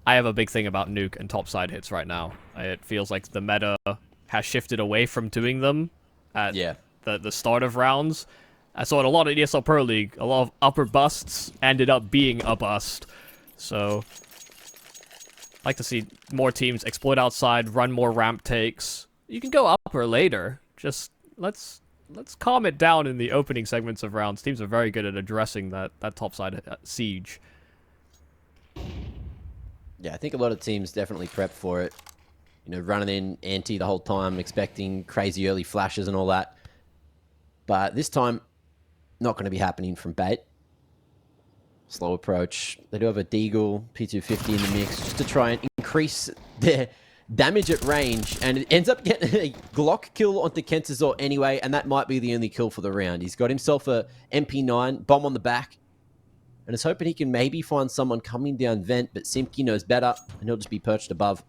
S1: I have a big thing about Nuke and topside hits right now. It feels like the meta has shifted away from doing them at the start of rounds. I saw it a lot in ESL Pro League. A lot of upper busts ended up being a bust. So like to see more teams exploit outside, run more ramp takes. You can go upper later. Just let's calm it down in the opening segments of rounds. Teams are very good at addressing that topside siege.
S2: Yeah, I think a lot of teams definitely prep for it. You know, running in anti the whole time, expecting crazy early flashes and all that. But this time, not going to be happening from Bait. Slow approach. They do have a Deagle P250 in the mix just to try and increase their damage at range. And it ends up getting a Glock kill onto Kentazor anyway, and that might be the only kill for the round. He's got himself a MP9, bomb on the back, and is hoping he can maybe find someone coming down vent, but Simki knows better, and he'll just be perched above.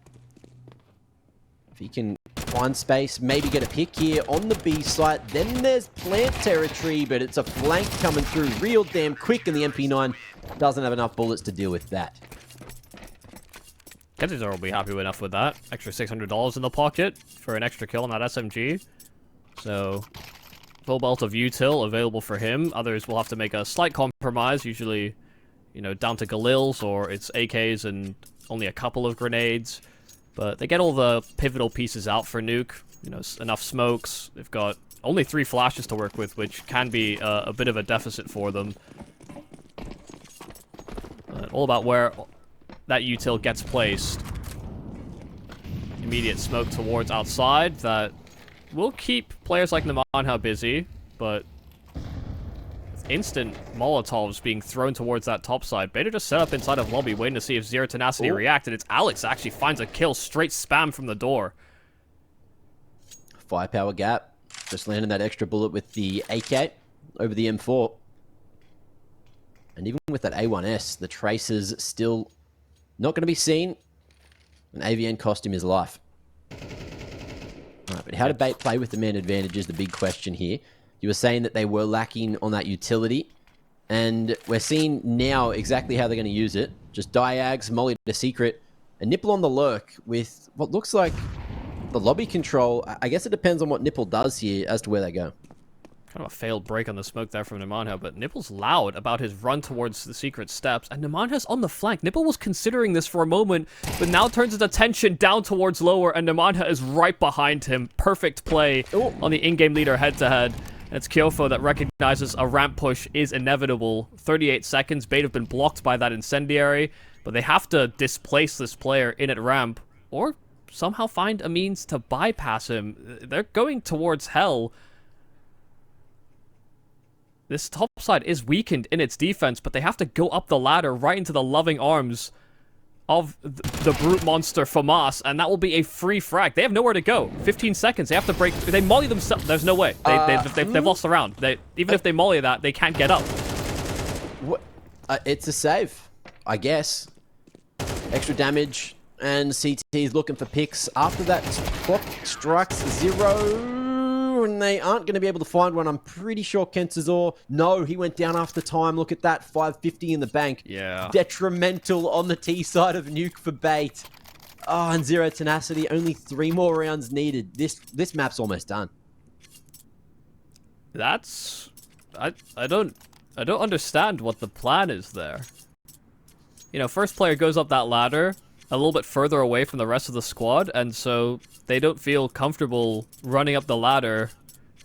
S2: If he can find space, maybe get a pick here on the B site. Then there's plant territory, but it's a flank coming through real damn quick, and the MP9 doesn't have enough bullets to deal with that.
S1: Kentazor will be happy enough with that. Extra $600 in the pocket for an extra kill on that SMG. So, full belt of util available for him. Others will have to make a slight compromise, usually, you know, down to Galils, or it's AKs and only a couple of grenades. But they get all the pivotal pieces out for Nuke. You know, enough smokes. They've got only 3 flashes to work with, which can be a bit of a deficit for them. All about where that util gets placed. Immediate smoke towards outside that will keep players like Numanha busy, but instant Molotovs being thrown towards that top side. Beta just set up inside of lobby, waiting to see if Zero Tenacity reacted. It's Alex actually finds a kill, straight spam from the door.
S2: Firepower gap. Just landing that extra bullet with the AK over the M4. And even with that A1S, the traces still not going to be seen. An AVN cost him his life. All right, but how did Bait play with the man advantage is the big question here. You were saying that they were lacking on that utility, and we're seeing now exactly how they're going to use it. Just diags, molly to secret, and Nipple on the lurk with what looks like the lobby control. I guess it depends on what Nipple does here as to where they go.
S1: Kind of a failed break on the smoke there from Numanha, but Nipple's loud about his run towards the secret steps, and Numanha's on the flank. Nipple was considering this for a moment, but now turns his attention down towards lower, and Numanha is right behind him. Perfect play on the in-game leader head-to-head. And it's Kyofo that recognizes a ramp push is inevitable. 38 seconds. Bait have been blocked by that incendiary, but they have to displace this player in at ramp, or somehow find a means to bypass him. They're going towards hell. This top side is weakened in its defense, but they have to go up the ladder right into the loving arms of the brute monster FAMAS, and that will be a free frag. They have nowhere to go. 15 seconds. They have to break. They molly themselves. There's no way. They've lost the round. Even if they molly that, they can't get up.
S2: What? It's a save, I guess. Extra damage, and CT is looking for picks. After that, clock strikes 0. And they aren't going to be able to find one. I'm pretty sure Kentazor. No, he went down after time. Look at that. 550 in the bank.
S1: Yeah.
S2: Detrimental on the T side of Nuke for Bait. Oh, and Zero Tenacity. Only 3 more rounds needed. This map's almost done.
S1: That's... I don't understand what the plan is there. you know, first player goes up that ladder a little bit further away from the rest of the squad, and so they don't feel comfortable running up the ladder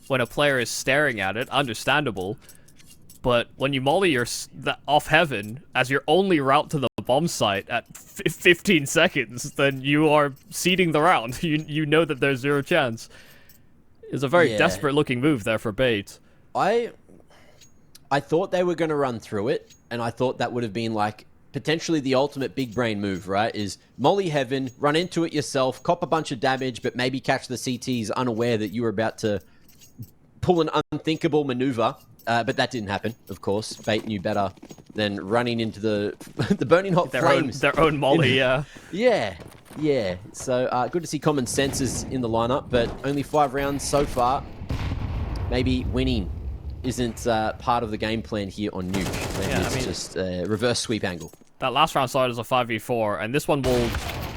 S1: when a player is staring at it. Understandable. But when you molly off heaven as your only route to the bomb site at 15 seconds, then you are ceding the round. You know that there's zero chance. It's a very desperate looking move there for Bait.
S2: I thought they were going to run through it, and I thought that would have been like potentially the ultimate big brain move, right? Is molly heaven, run into it yourself, cop a bunch of damage, but maybe catch the CTs unaware that you were about to pull an unthinkable maneuver. But that didn't happen, of course. Bait knew better than running into the burning hot flames.
S1: Their own molly, yeah.
S2: Yeah. So good to see common senses in the lineup, but only 5 rounds so far. Maybe winning isn't part of the game plan here on Nuke. Maybe it's just a reverse sweep angle.
S1: That last round started as a 5v4, and this one will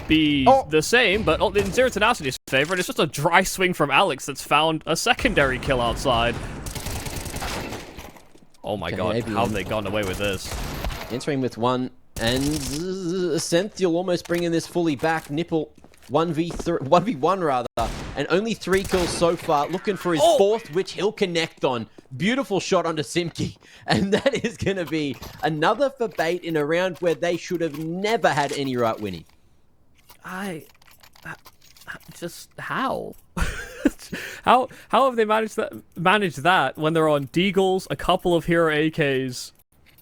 S1: be the same, but in Zero Tenacity's favor, it's just a dry swing from Alex that's found a secondary kill outside. Oh my god, how have they gone away with this?
S2: Entering with 1, and Senthil almost bringing this fully back. Nipple 1v1 rather, and only 3 kills so far, looking for his 4th, which he'll connect on. Beautiful shot onto Simki, and that is going to be another for Bait in a round where they should have never had any right winning.
S1: Just how? How have they managed that when they're on Deagles, a couple of hero AKs,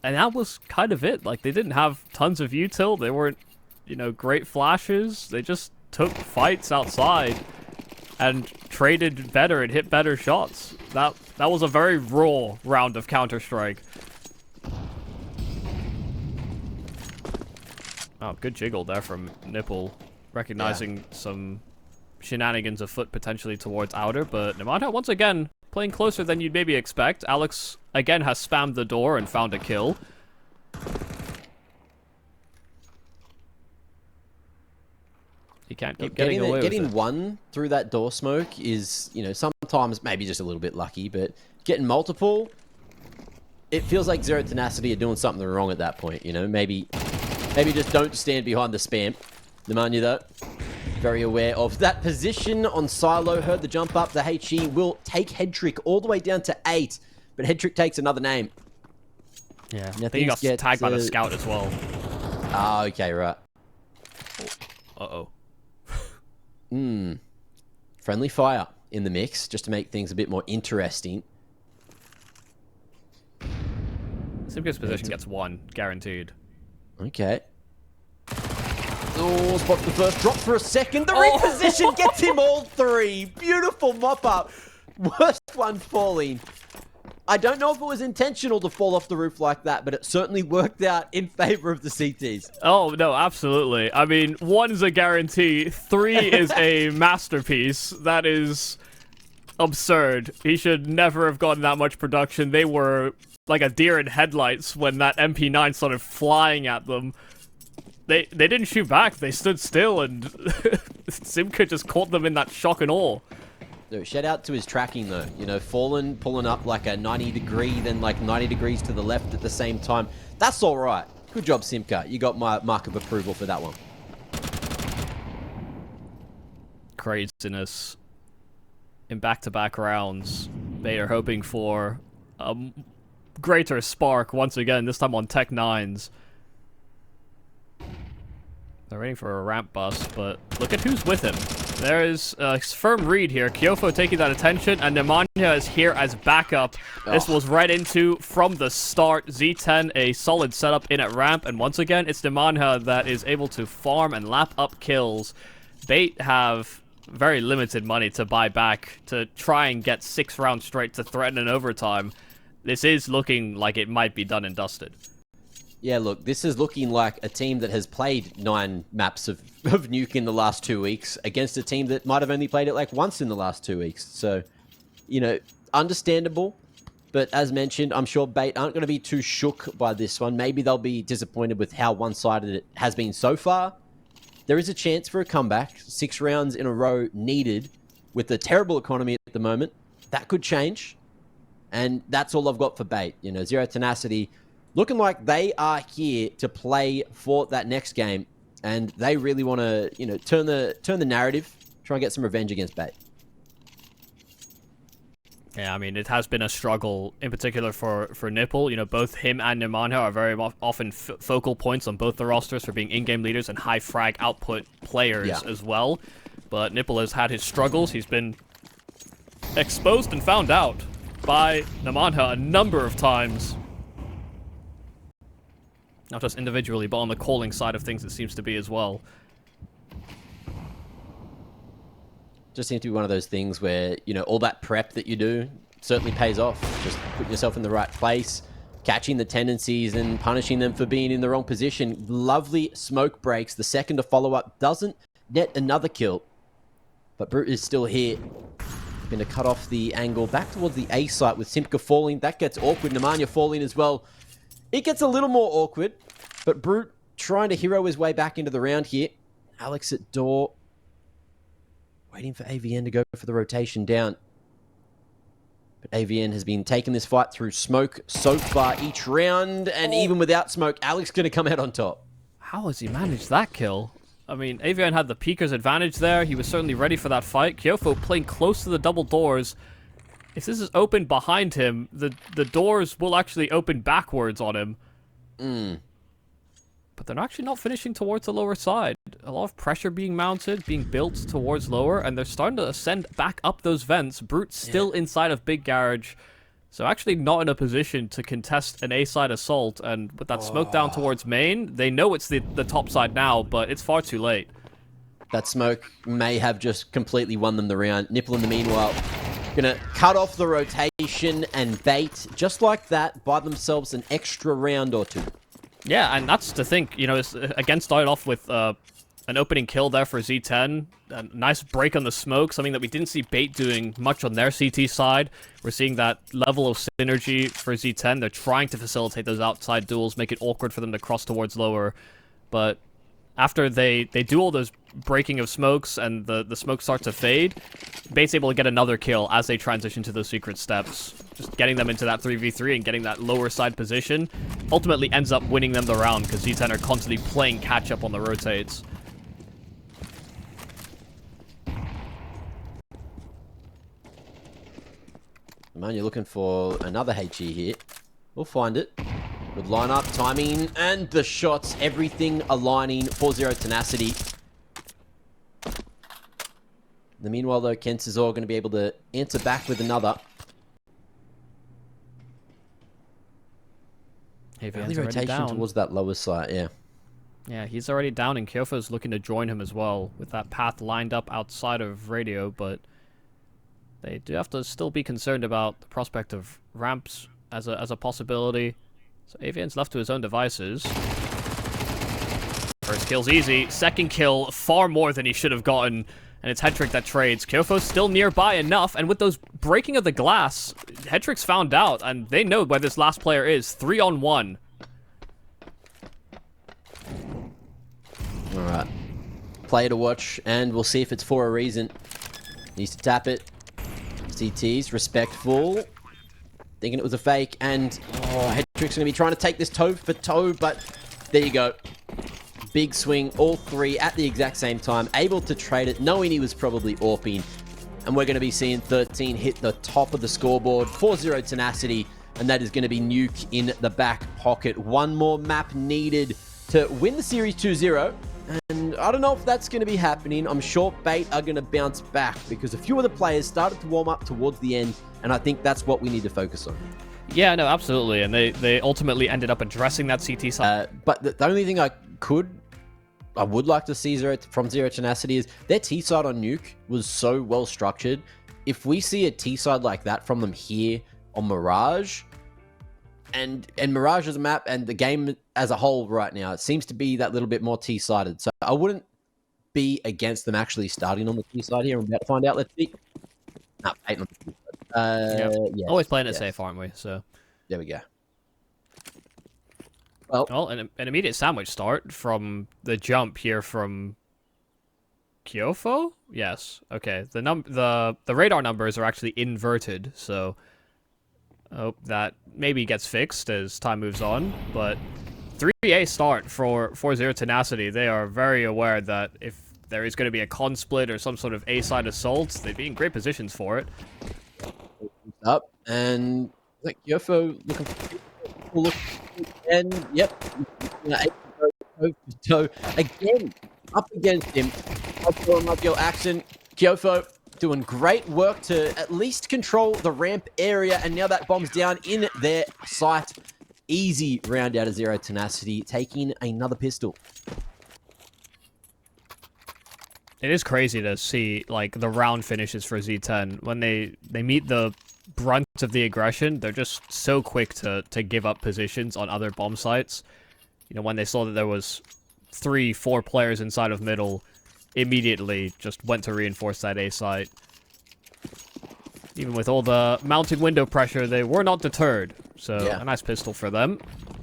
S1: and that was kind of it. Like, they didn't have tons of util. They weren't, you know, great flashes. They just took fights outside and traded better and hit better shots. That was a very raw round of Counter-Strike. Oh, good jiggle there from Nipple, recognizing some shenanigans afoot potentially towards outer, but Nemanja once again playing closer than you'd maybe expect. Alex again has spammed the door and found a kill. He can't keep getting away with it.
S2: Getting 1 through that door smoke is, you know, sometimes maybe just a little bit lucky, but getting multiple, it feels like Zero Tenacity are doing something wrong at that point, you know? Maybe just don't stand behind the spam. Nemanja though, very aware of that position on Silo. Heard the jump up. The HE will take Headtrick all the way down to 8. But Headtrick takes another name.
S1: Yeah, I think he got tagged by the scout as well.
S2: Ah, okay, right.
S1: Uh-oh.
S2: Friendly fire in the mix, just to make things a bit more interesting.
S1: Simco's position gets 1, guaranteed.
S2: Okay. Oh, spots the first, drop for a second. The reposition gets him all 3. Beautiful mop up. Worst one falling. I don't know if it was intentional to fall off the roof like that, but it certainly worked out in favor of the CTs.
S1: Oh, no, absolutely. I mean, 1 is a guarantee. 3 is a masterpiece. That is absurd. He should never have gotten that much production. They were like a deer in headlights when that MP9 started flying at them. They didn't shoot back. They stood still, and Simca just caught them in that shock and awe.
S2: No, shout out to his tracking, though. You know, Fallen pulling up like a 90 degree, then like 90 degrees to the left at the same time. That's all right. Good job, Simca. You got my mark of approval for that one.
S1: Craziness. In back-to-back rounds, they are hoping for a greater spark once again, this time on Tech 9s. They're waiting for a ramp bust, but look at who's with him. There is a firm read here. Kyofo taking that attention, and Nemanja is here as backup. This was right into from the start. Z10, a solid setup in at ramp, and once again, it's Nemanja that is able to farm and lap up kills. Bait have very limited money to buy back to try and get 6 rounds straight to threaten an overtime. This is looking like it might be done and dusted.
S2: Yeah, look, this is looking like a team that has played 9 maps of Nuke in the last 2 weeks against a team that might have only played it like once in the last 2 weeks. So, you know, understandable. But as mentioned, I'm sure Bait aren't going to be too shook by this one. Maybe they'll be disappointed with how one-sided it has been so far. There is a chance for a comeback. 6 rounds in a row needed with the terrible economy at the moment. That could change. And that's all I've got for Bait. You know, Zero Tenacity looking like they are here to play for that next game, and they really want to, turn the narrative, try and get some revenge against Bait.
S1: Yeah, I mean, it has been a struggle, in particular for Nipple. You know, both him and Nemanha are very often focal points on both the rosters for being in-game leaders and high frag output players as well. But Nipple has had his struggles. He's been exposed and found out by Nemanha a number of times. Not just individually, but on the calling side of things it seems to be as well.
S2: Just seems to be one of those things where, all that prep that you do certainly pays off. Just put yourself in the right place, catching the tendencies and punishing them for being in the wrong position. Lovely smoke breaks. The second to follow up doesn't net another kill. But Brute is still here. Going to cut off the angle back towards the A site with Simka falling. That gets awkward. Nemanja falling as well. It gets a little more awkward, but Brute trying to hero his way back into the round here. Alex at door. Waiting for AVN to go for the rotation down. But AVN has been taking this fight through smoke so far each round, and even without smoke, Alex going to come out on top.
S1: How has he managed that kill? I mean, AVN had the peeker's advantage there. He was certainly ready for that fight. Kyofo playing close to the double doors. If this is open behind him, the doors will actually open backwards on him. But they're actually not finishing towards the lower side. A lot of pressure being mounted, being built towards lower, and they're starting to ascend back up those vents. Brute still inside of Big Garage, so actually not in a position to contest an A-side assault, and with that smoke down towards main, they know it's the top side now, but it's far too late.
S2: That smoke may have just completely won them the round. Nipple in the meanwhile, gonna cut off the rotation and Bait, just like that, buy themselves an extra round or two.
S1: Yeah, and that's the thing, it's, again, started off with an opening kill there for Z10. A nice break on the smoke, something that we didn't see Bait doing much on their CT side. We're seeing that level of synergy for Z10. They're trying to facilitate those outside duels, make it awkward for them to cross towards lower. But after they do all those breaking of smokes and the smoke starts to fade, Bait's able to get another kill as they transition to those secret steps. Just getting them into that 3v3 and getting that lower side position ultimately ends up winning them the round because Z10 are constantly playing catch-up on the rotates.
S2: Man, you're looking for another HE here. We'll find it. Good lineup, timing, and the shots. Everything aligning for Zero Tenacity. In the meanwhile, though, Kent is all going to be able to answer back with another. Early rotation towards that lower side, yeah.
S1: Yeah, he's already down, and Kyofo's looking to join him as well, with that path lined up outside of radio, but they do have to still be concerned about the prospect of ramps as a possibility. So Avian's left to his own devices. First kill's easy. Second kill, far more than he should have gotten. And it's Headtrick that trades. Kyofo's still nearby enough. And with those breaking of the glass, Headtrick's found out. And they know where this last player is. 3-on-1.
S2: Alright. Player to watch. And we'll see if it's for a reason. Needs to tap it. CT's respectful. Thinking it was a fake. And Headtrick's going to be trying to take this toe for toe. But there you go. Big swing, all three at the exact same time, able to trade it, knowing he was probably AWPing. And we're going to be seeing 13 hit the top of the scoreboard for Zero Tenacity, and that is going to be Nuke in the back pocket. One more map needed to win the series 2-0, and I don't know if that's going to be happening. I'm sure Bait are going to bounce back, because a few of the players started to warm up towards the end, and I think that's what we need to focus on.
S1: Yeah, no, absolutely, and they ultimately ended up addressing that CT side.
S2: But the only thing I would like to see from Zero Tenacity is their T-side on Nuke was so well structured. If we see a T-side like that from them here on Mirage, and Mirage as a map and the game as a whole right now, it seems to be that little bit more T-sided. So I wouldn't be against them actually starting on the T-side here. I'm about to find out. Let's see. No, on the T-side. Yeah.
S1: Always playing it safe, aren't we? So
S2: there we go.
S1: Well, an immediate sandwich start from the jump here from Kyofo? Yes. Okay. The radar numbers are actually inverted, so Hope that maybe gets fixed as time moves on, but 3A start for 4-0 Tenacity. They are very aware that if there is going to be a con split or some sort of A-side assault, they'd be in great positions for it.
S2: Up, and like Yofo looking for and yep. So again, up against him. Uphill action. Kyofo doing great work to at least control the ramp area, and now that bomb's down in their sight. Easy round out of 0 Tenacity, taking another pistol.
S1: It is crazy to see like the round finishes for Z10 when they meet the brunt of the aggression. They're just so quick to give up positions on other bomb sites. You know, when they saw that there was 3-4 players inside of middle, immediately just went to reinforce that A site. Even with all the mounting window pressure, they were not deterred. So, a nice pistol for them.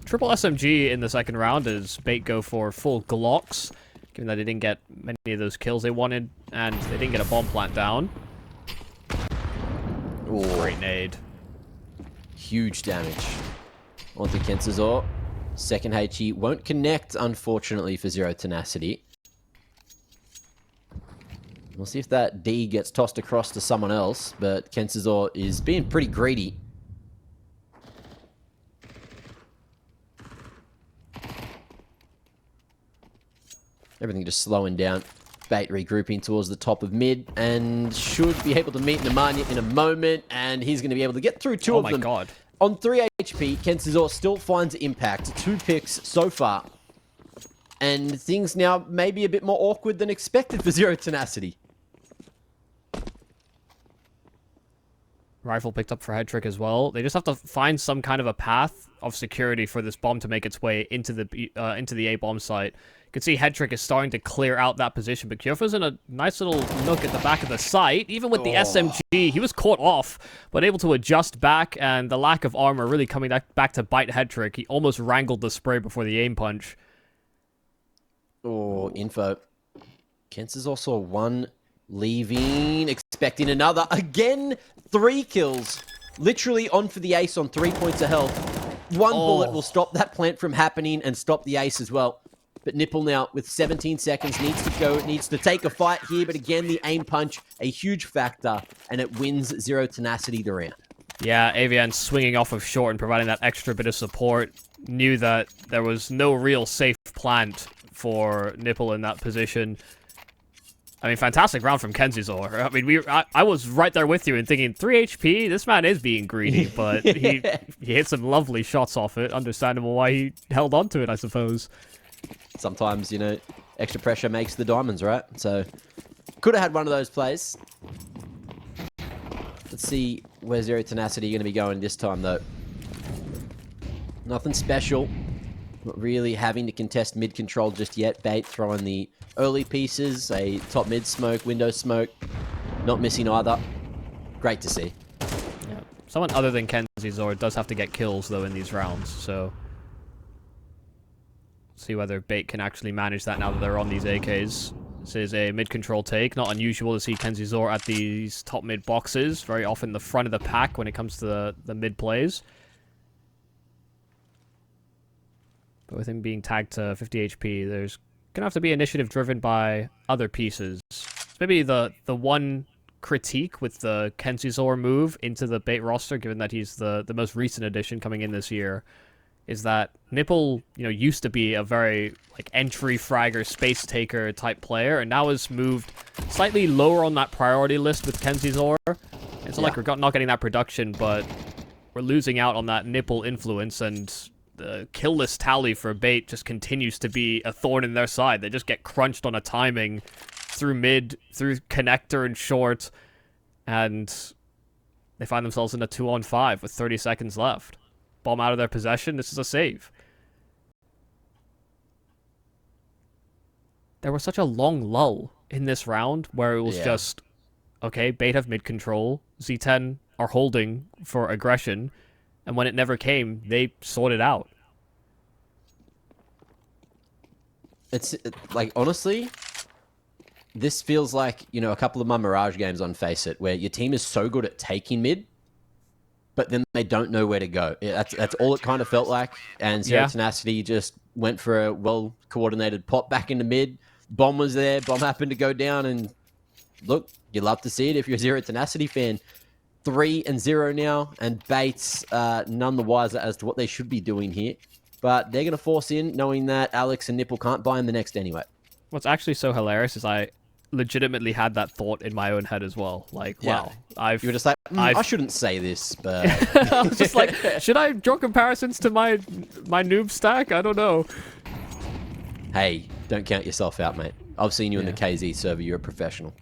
S1: Triple SMG in the second round as Bait go for full Glocks, given that they didn't get many of those kills they wanted, and they didn't get a bomb plant down.
S2: Ooh.
S1: Great nade.
S2: Huge damage onto Kensazor. Second HE won't connect, unfortunately, for 0 Tenacity. We'll see if that D gets tossed across to someone else, but Kensazor is being pretty greedy. Everything just slowing down. Bait regrouping towards the top of mid, and should be able to meet Nemanja in a moment, and he's going to be able to get through two of them.
S1: Oh my god.
S2: On 3 HP, Kensazor still finds impact. 2 picks so far. And things now may be a bit more awkward than expected for 0 Tenacity.
S1: Rifle picked up for Head Trick as well. They just have to find some kind of a path of security for this bomb to make its way into the A bomb site. You can see Head Trick is starting to clear out that position, but Kyofo's in a nice little nook at the back of the site. Even with the SMG, he was caught off, but able to adjust back, and the lack of armor really coming back to bite Head Trick. He almost wrangled the spray before the aim punch.
S2: Oh, info. Kens is also one leaving, expecting another. Again, 3 kills. Literally on for the ace on 3 points of health. One bullet will stop that plant from happening and stop the ace as well. But Nipple now, with 17 seconds, needs to take a fight here. But again, the aim punch, a huge factor, and it wins 0 Tenacity the round.
S1: Yeah, Avian swinging off of short and providing that extra bit of support. Knew that there was no real safe plant for Nipple in that position. I mean, fantastic round from Kenzizor. I mean, I was right there with you and thinking, 3 HP, this man is being greedy, but he hit some lovely shots off it. Understandable why he held on to it, I suppose.
S2: Sometimes, you know, extra pressure makes the diamonds, right? So, could have had one of those plays. Let's see where 0 Tenacity going to be going this time, though. Nothing special. Not really having to contest mid control just yet. Bait throwing the early pieces, a top mid smoke, window smoke. Not missing either. Great to see.
S1: Yeah. Someone other than Kenzizor does have to get kills, though, in these rounds, so... See whether Bait can actually manage that now that they're on these AKs. This is a mid-control take. Not unusual to see Kenzizor at these top mid boxes. Very often the front of the pack when it comes to the mid plays. But with him being tagged to 50 HP, there's going to have to be initiative driven by other pieces. Maybe the one critique with the Kenzizor move into the Bait roster, given that he's the most recent addition coming in this year, is that Nipple, you know, used to be a very like entry fragger, space taker type player, and now has moved slightly lower on that priority list with Kenzizor. It's not like we're not getting that production, but we're losing out on that Nipple influence, and the kill list tally for Bait just continues to be a thorn in their side. They just get crunched on a timing through mid, through connector and short, and they find themselves in a 2-on-5 with 30 seconds left. Bomb out of their possession. This is a save. There was such a long lull in this round where it was just, okay, Bait have mid control, Z10 are holding for aggression, and when it never came, they sorted out.
S2: It's like, honestly, this feels like, you know, a couple of my Mirage games on Face It, where your team is so good at taking mid, but then they don't know where to go. That's all it kind of felt like. And Zero Tenacity just went for a well-coordinated pop back into mid. Bomb was there. Bomb happened to go down. And look, you love to see it if you're a Zero Tenacity fan. 3-0 now. And Bates none the wiser as to what they should be doing here. But they're going to force in, knowing that Alex and Nipple can't buy him the next anyway.
S1: What's actually so hilarious is I legitimately had that thought in my own head as well. Like, wow,
S2: you were just like, I shouldn't say this, but
S1: I was just like, should I draw comparisons to my noob stack? I don't know.
S2: Hey, don't count yourself out, mate. I've seen you in the KZ server. You're a professional.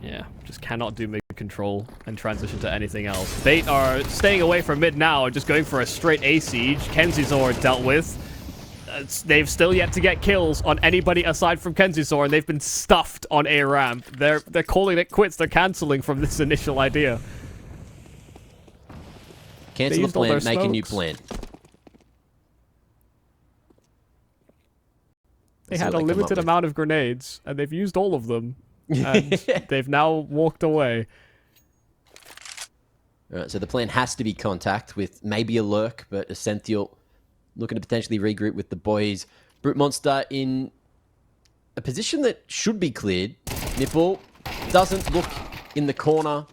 S1: Yeah, just cannot do mid control and transition to anything else. Bait are staying away from mid now, just going for a straight A siege. Kenzizor dealt with. They've still yet to get kills on anybody aside from Kenzizor, and they've been stuffed on A ramp. They're calling it quits. They're canceling from this initial idea.
S2: Cancel the plan, make a new plan.
S1: They had a limited amount of grenades, and they've used all of them. And they've now walked away.
S2: Alright, so the plan has to be contact with maybe a lurk, but Essential looking to potentially regroup with the boys. Brute Monster in a position that should be cleared. Nipple doesn't look in the corner,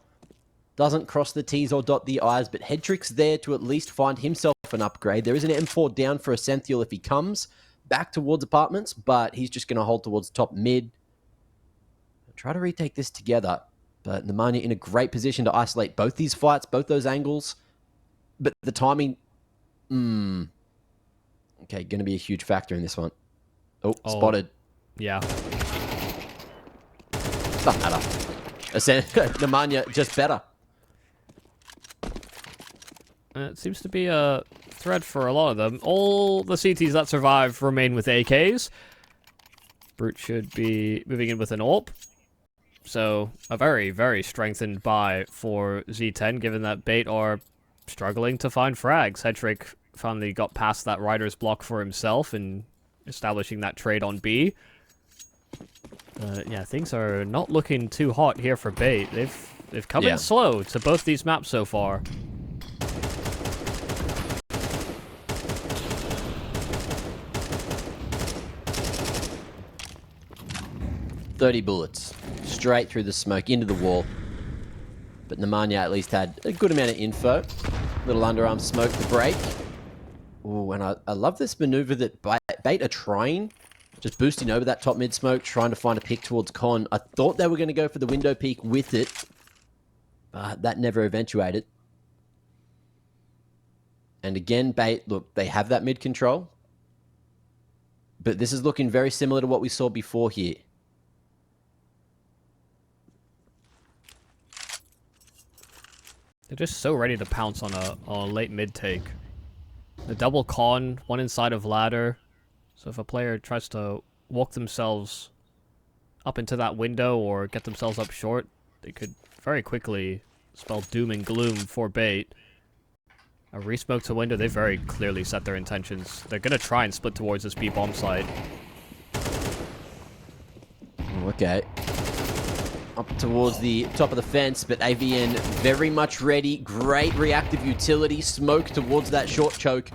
S2: doesn't cross the T's or dot the I's, but Headtrick's there to at least find himself an upgrade. There is an M4 down for Essential if he comes back towards apartments, but he's just going to hold towards top mid. Try to retake this together, but Nemanja in a great position to isolate both these fights, both those angles. But the timing, okay, going to be a huge factor in this one. Oh, spotted.
S1: Yeah.
S2: Doesn't matter. Nemanja just better.
S1: It seems to be a thread for a lot of them. All the CTs that survive remain with AKs. Brute should be moving in with an AWP. So, a very, very strengthened buy for Z10, given that Bait are struggling to find frags. Headtrick finally got past that rider's block for himself and establishing that trade on B. Yeah, things are not looking too hot here for Bait. They've come in slow to both these maps so far.
S2: $30 bullets straight through the smoke into the wall. But Nemanja at least had a good amount of info. Little underarm smoke to break. Oh, and I love this maneuver that Bait are trying. Just boosting over that top mid smoke, trying to find a pick towards Con. I thought they were going to go for the window peek with it, but that never eventuated. And again, Bait, look, they have that mid control. But this is looking very similar to what we saw before here.
S1: They're just so ready to pounce on a late mid take. The double con, one inside of ladder. So if a player tries to walk themselves up into that window or get themselves up short, they could very quickly spell doom and gloom for Bait. A resmoke to window, they very clearly set their intentions. They're going to try and split towards this B bomb site.
S2: Okay. Up towards the top of the fence, but AVN very much ready. Great reactive utility. Smoke towards that short choke.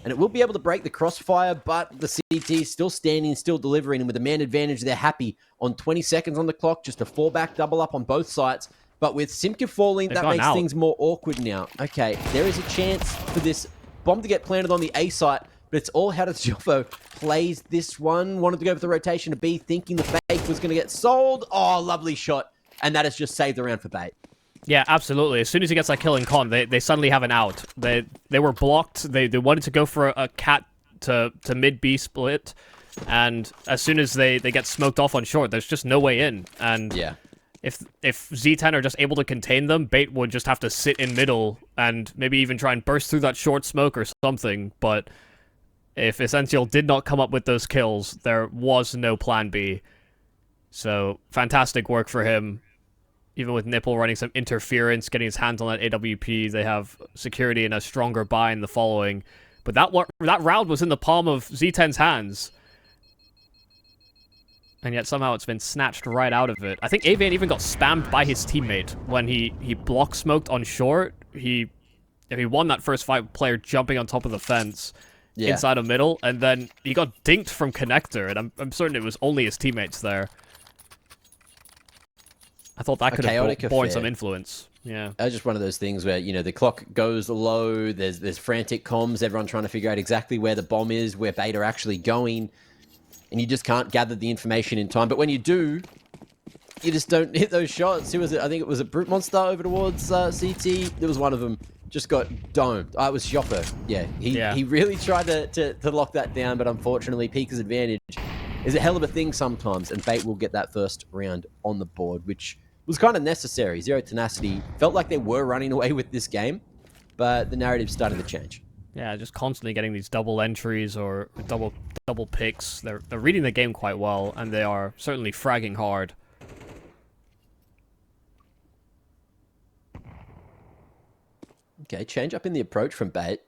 S2: And it will be able to break the crossfire, but the CT still standing, still delivering. And with a man advantage, they're happy on 20 seconds on the clock. Just a fallback double up on both sides. But with Simka falling, that makes things more awkward now. Okay, there is a chance for this bomb to get planted on the A site, but it's all how does Joffo plays this one. Wanted to go for the rotation to B, thinking the fake was going to get sold. Oh, lovely shot. And that has just saved the round for Bait.
S1: Yeah, absolutely. As soon as he gets that kill in con, they suddenly have an out. They were blocked. They wanted to go for a cat to mid B split, and as soon as they get smoked off on short, there's just no way in. And
S2: yeah,
S1: if Z10 are just able to contain them, Bait would just have to sit in middle and maybe even try and burst through that short smoke or something. But if Essential did not come up with those kills, there was no plan B. So fantastic work for him. Even with Nipple running some interference, getting his hands on that AWP, they have security and a stronger buy in the following. But that round was in the palm of Z10's hands. And yet somehow it's been snatched right out of it. I think Avian even got spammed by his teammate when he block smoked on short. He he won that first fight, player jumping on top of the fence inside of middle, and then he got dinked from connector, and I'm certain it was only his teammates there. I thought that could have borne some influence. Yeah.
S2: It's just one of those things where, you know, the clock goes low, there's frantic comms, everyone trying to figure out exactly where the bomb is, where bait are actually going, and you just can't gather the information in time. But when you do, you just don't hit those shots. Who was it? I think it was a Brute Monster over towards CT. There was one of them just got domed. It was Xiofo. Yeah, he really tried to lock that down, but unfortunately, Pika's advantage is a hell of a thing sometimes, and bait will get that first round on the board, which was kind of necessary. Zero Tenacity felt like they were running away with this game, but the narrative's starting to change.
S1: Yeah, just constantly getting these double entries or double picks. They're reading the game quite well, and they are certainly fragging hard.
S2: Okay, change up in the approach from bait.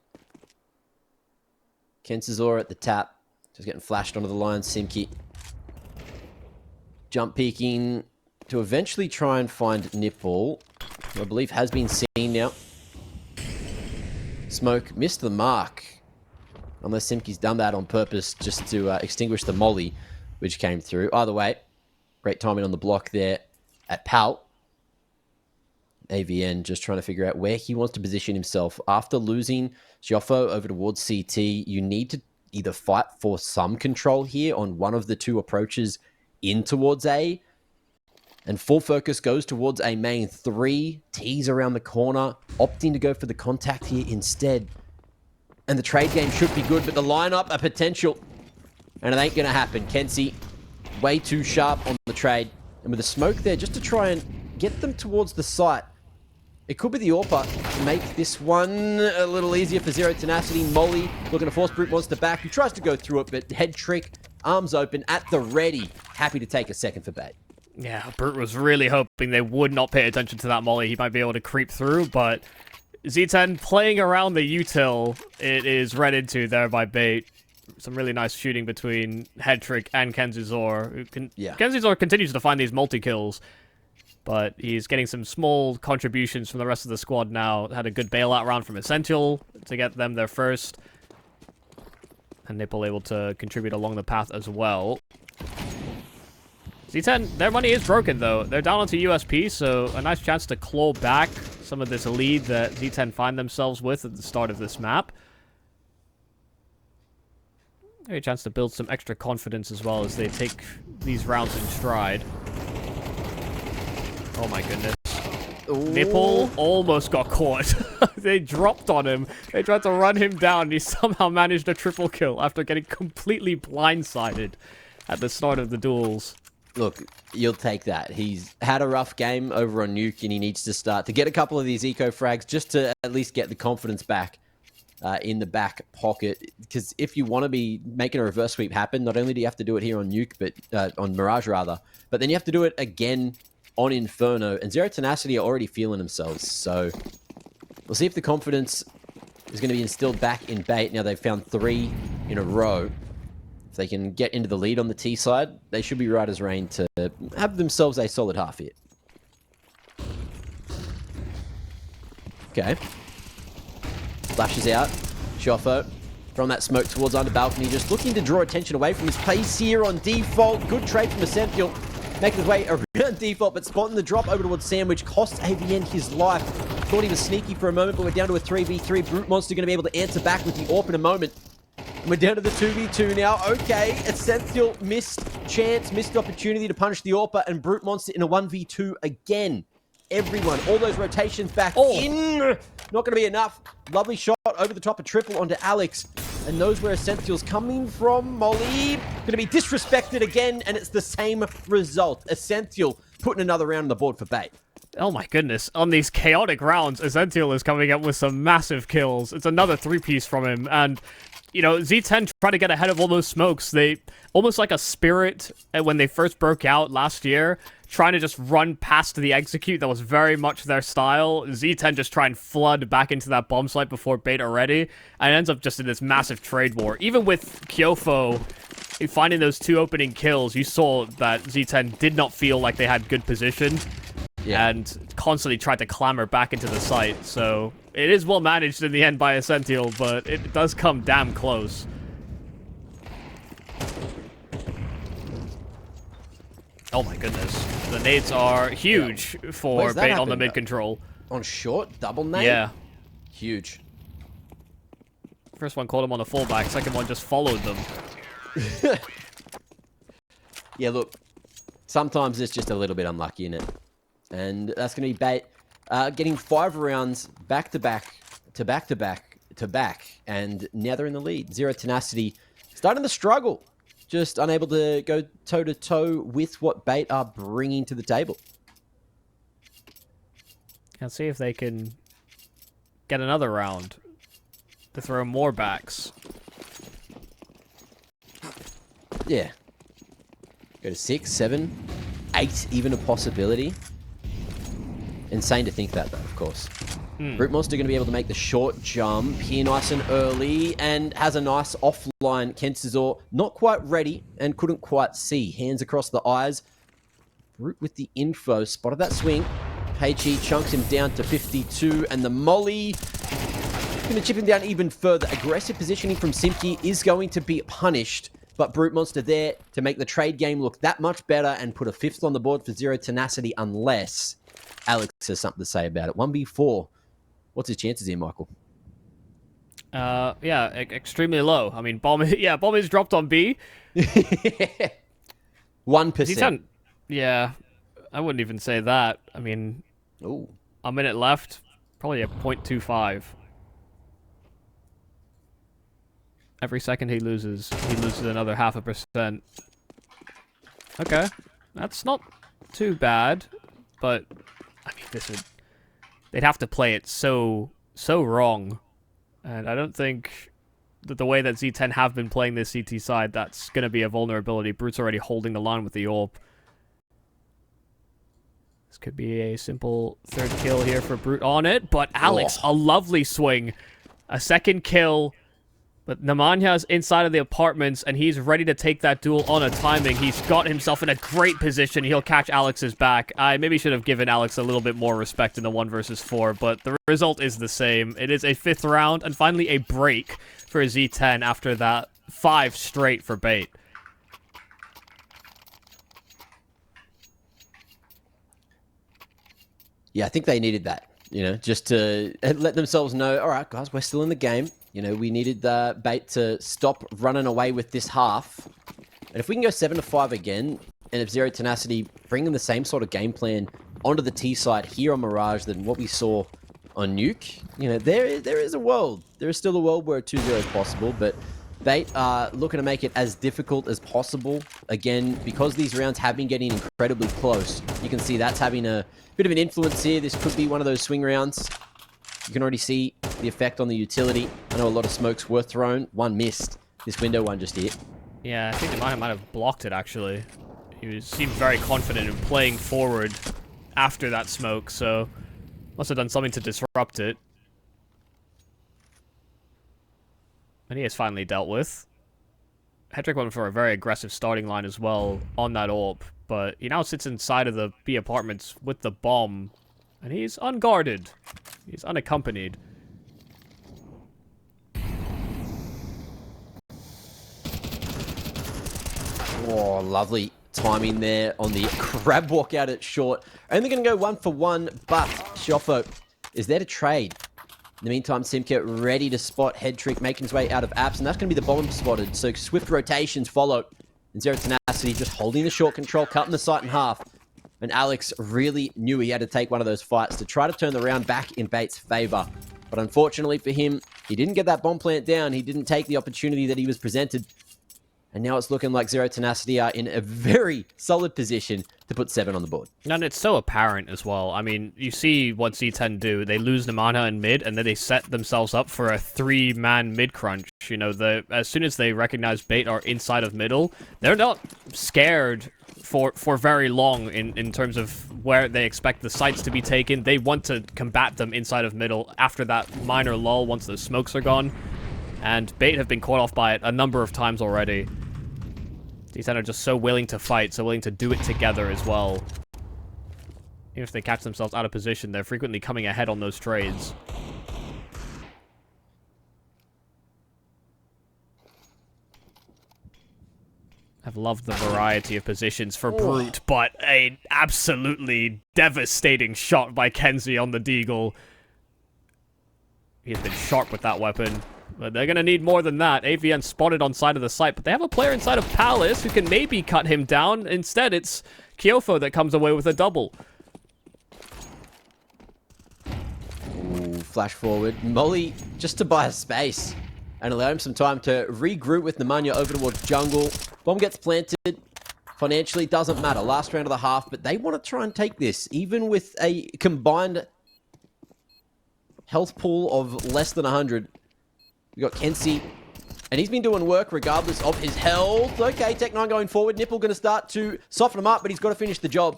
S2: Kensizor at the tap. Just getting flashed onto the line. Simki. Jump peeking to eventually try and find Nipple, who I believe has been seen now. Smoke missed the mark. Unless Simki's done that on purpose just to extinguish the molly, which came through. Either way, great timing on the block there at Pal. AVN just trying to figure out where he wants to position himself. After losing Xiofo over towards CT, you need to either fight for some control here on one of the two approaches in towards A, and full focus goes towards A main. 3 T's around the corner, opting to go for the contact here instead. And the trade game should be good, but the lineup, a potential, and it ain't going to happen. Kenzie, way too sharp on the trade, and with a smoke there just to try and get them towards the site. It could be the AWPer to make this one a little easier for Zero Tenacity. Molly looking to force Brute Monster back. He tries to go through it, but head trick, arms open, at the ready. Happy to take a second for bait.
S1: Yeah, Brute was really hoping they would not pay attention to that molly. He might be able to creep through, but Z10 playing around the util, it is read into there by bait. Some really nice shooting between head trick and Kenzizor. Kenzizor continues to find these multi-kills, but he's getting some small contributions from the rest of the squad now. Had a good bailout round from Essential to get them their first. And Nipple able to contribute along the path as well. Z10, their money is broken though. They're down onto USP, so a nice chance to claw back some of this lead that Z10 find themselves with at the start of this map. A chance to build some extra confidence as well as they take these rounds in stride. Oh my goodness. Ooh. Nipple almost got caught. They dropped on him. They tried to run him down. He somehow managed a triple kill after getting completely blindsided at the start of the duels.
S2: Look, you'll take that. He's had a rough game over on Nuke, and he needs to start to get a couple of these eco frags just to at least get the confidence back in the back pocket. Because if you want to be making a reverse sweep happen, not only do you have to do it here on Nuke, but on Mirage rather, but then you have to do it again on Inferno. And Zero Tenacity are already feeling themselves. So we'll see if the confidence is going to be instilled back in bait. Now they've found 3 in a row. If they can get into the lead on the T side, they should be right as rain to have themselves a solid half hit. Okay. Flashes out. Xiofo from that smoke towards under balcony, just looking to draw attention away from his place here on default. Good trade from Essential. Making his way around default, but spotting the drop over towards Sandwich cost AVN his life. Thought he was sneaky for a moment, but we're down to a 3v3. Brute Monster going to be able to answer back with the AWP in a moment. We're down to the 2v2 now. Okay, Essential missed chance, missed opportunity to punish the AWPer, and Brute Monster in a 1v2 again. Everyone, all those rotations back in. Not going to be enough. Lovely shot over the top of triple onto Alex. And knows where Essential's coming from. Molly going to be disrespected again, and it's the same result. Essential putting another round on the board for bait.
S1: Oh my goodness. On these chaotic rounds, Essential is coming up with some massive kills. It's another 3-piece from him, and you know, Z10 try to get ahead of all those smokes. They, almost like a Spirit when they first broke out last year, trying to just run past the execute. That was very much their style. Z10 just try and flood back into that bomb site before bait are ready, and it ends up just in this massive trade war. Even with Kyofo finding those 2 opening kills, you saw that Z10 did not feel like they had good position.
S2: Yeah.
S1: and constantly tried to clamber back into the site. So it is well managed in the end by Essential, but it does come damn close. Oh my goodness. The nades are huge for
S2: Where's that
S1: Bait on the
S2: happened?
S1: mid control.
S2: On short, double nade?
S1: Yeah.
S2: Huge.
S1: First one caught him on the fullback, second one just followed them.
S2: Yeah, look, sometimes it's just a little bit unlucky in it. And that's going to be Bait getting 5 rounds back to back, to back to back, to back. And now they're in the lead. Zero Tenacity starting to struggle. Just unable to go toe-to-toe with what Bait are bringing to the table.
S1: Let's see if they can get another round to throw more backs.
S2: Yeah. Go to 6, 7, 8, even a possibility. Insane to think that, though, of course. Brute Monster going to be able to make the short jump here nice and early, and has a nice offline. Kensizor not quite ready and couldn't quite see. Hands across the eyes. Brute with the info. Spotted that swing. Peichi chunks him down to 52, and the molly going to chip him down even further. Aggressive positioning from Simki is going to be punished, but Brute Monster there to make the trade game look that much better and put a 5th on the board for Zero Tenacity, unless Alex has something to say about it. 1v4. What's his chances here, Michael?
S1: Yeah, extremely low. I mean, bomb is dropped on B.
S2: 1%.
S1: Yeah, I wouldn't even say that. I mean,
S2: Ooh.
S1: a minute left, probably a 0.25. Every second he loses another 0.5%. Okay, that's not too bad, but I mean, they'd have to play it so wrong, and I don't think that the way that Z10 have been playing this CT side, that's going to be a vulnerability. Brute's already holding the line with the AWP. This could be a simple 3rd kill here for Brute on it, but Alex, a lovely swing. A 2nd kill, but Nemanya's inside of the apartments, and he's ready to take that duel on a timing. He's got himself in a great position. He'll catch Alex's back. I maybe should have given Alex a little bit more respect in the 1 versus 4, but the result is the same. It is a 5th round, and finally a break for Z10 after that 5 straight for Bait.
S2: Yeah, I think they needed that, just to let themselves know, all right, guys, we're still in the game. We needed Bait to stop running away with this half. And if we can go 7-5 again, and if Zero Tenacity bringing the same sort of game plan onto the T side here on Mirage than what we saw on Nuke, there is a world. There is still a world where a 2-0 is possible, but Bait are looking to make it as difficult as possible. Again, because these rounds have been getting incredibly close, you can see that's having a bit of an influence here. This could be one of those swing rounds. You can already see the effect on the utility. I know a lot of smokes were thrown. One missed. This window one just hit.
S1: Yeah, I think the might have blocked it, actually. He seemed very confident in playing forward after that smoke, so must have done something to disrupt it. And he is finally dealt with. Hedrick went for a very aggressive starting line as well on that AWP, but he now sits inside of the B apartments with the bomb, and he's unguarded. He's unaccompanied.
S2: Oh, lovely timing there on the crab walk out at short. Only going to go 1 for 1, but Shoffo is there to trade. In the meantime, Simka ready to spot Hedrick, making his way out of apps, and that's going to be the bomb spotted. So swift rotations follow. And Zero Tenacity just holding the short control, cutting the site in half. And Alex really knew he had to take one of those fights to try to turn the round back in Bait's favor. But unfortunately for him, he didn't get that bomb plant down. He didn't take the opportunity that he was presented. And now it's looking like Zero Tenacity are in a very solid position to put 7 on the board.
S1: And it's so apparent as well. I mean, you see what Z10 do. They lose Nemanja in mid, and then they set themselves up for a 3-man mid crunch. As soon as they recognize Bait are inside of middle, they're not scared for very long in terms of where they expect the sites to be taken. They want to combat them inside of middle after that minor lull once the smokes are gone. And Bait have been caught off by it a number of times already. These are just so willing to fight, so willing to do it together as well. Even if they catch themselves out of position, they're frequently coming ahead on those trades. I've loved the variety of positions for Brute, but an absolutely devastating shot by Kenzie on the Deagle. He's been sharp with that weapon. But they're going to need more than that. AVN spotted on side of the site, but they have a player inside of Palace who can maybe cut him down. Instead, it's Kyofo that comes away with a double.
S2: Ooh, flash forward. Molly just to buy a space and allow him some time to regroup with Nemanja over towards jungle. Bomb gets planted. Financially, doesn't matter. Last round of the half, but they want to try and take this, even with a combined health pool of less than 100. We got Kenzie, and he's been doing work regardless of his health. Okay, Tech9 going forward. Nipple going to start to soften him up, but he's got to finish the job.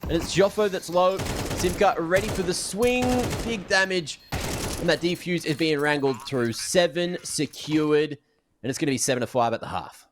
S2: And it's Joffo that's low. Simka ready for the swing. Big damage. And that defuse is being wrangled through. 7 secured. And it's going to be 7-5 at the half.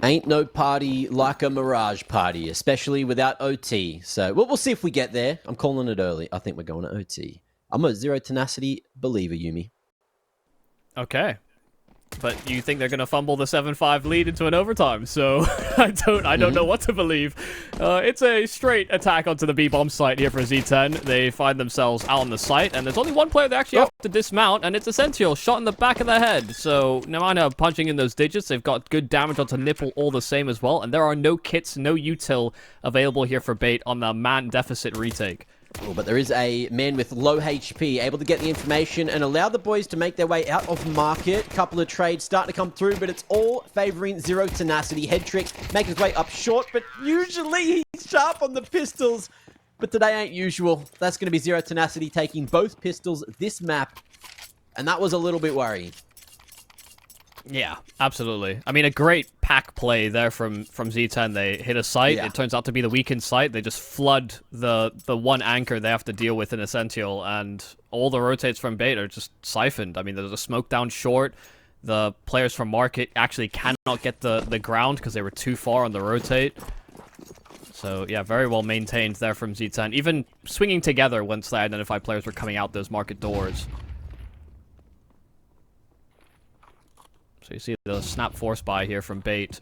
S2: Ain't no party like a Mirage party, especially without OT. So we'll see if we get there. I'm calling it early. I think we're going to OT. I'm a Zero Tenacity believer, Yumi.
S1: Okay. But you think they're going to fumble the 7-5 lead into an overtime, so I don't know what to believe. It's a straight attack onto the B-bomb site here for Z10. They find themselves out on the site, and there's only one player they actually have to dismount, and it's Essential, shot in the back of the head. So Nemanja punching in those digits, they've got good damage onto Nipple all the same as well, and there are no kits, no util available here for Bait on the man deficit retake.
S2: Oh, but there is a man with low HP able to get the information and allow the boys to make their way out of market. Couple of trades starting to come through, but it's all favoring Zero Tenacity. Head trick make his way up short, but usually he's sharp on the pistols. But today ain't usual. That's going to be Zero Tenacity taking both pistols this map, and that was a little bit worrying.
S1: Yeah, absolutely. I mean, a great pack play there from Z10. They hit a site.
S2: Yeah.
S1: It turns out to be the weakened site. They just flood the one anchor they have to deal with in Essential, and all the rotates from Bait are just siphoned. I mean, there's a smoke down short. The players from Market actually cannot get the ground because they were too far on the rotate. So, yeah, very well maintained there from Z10. Even swinging together once they identified players were coming out those Market doors. So you see the snap force buy here from Bait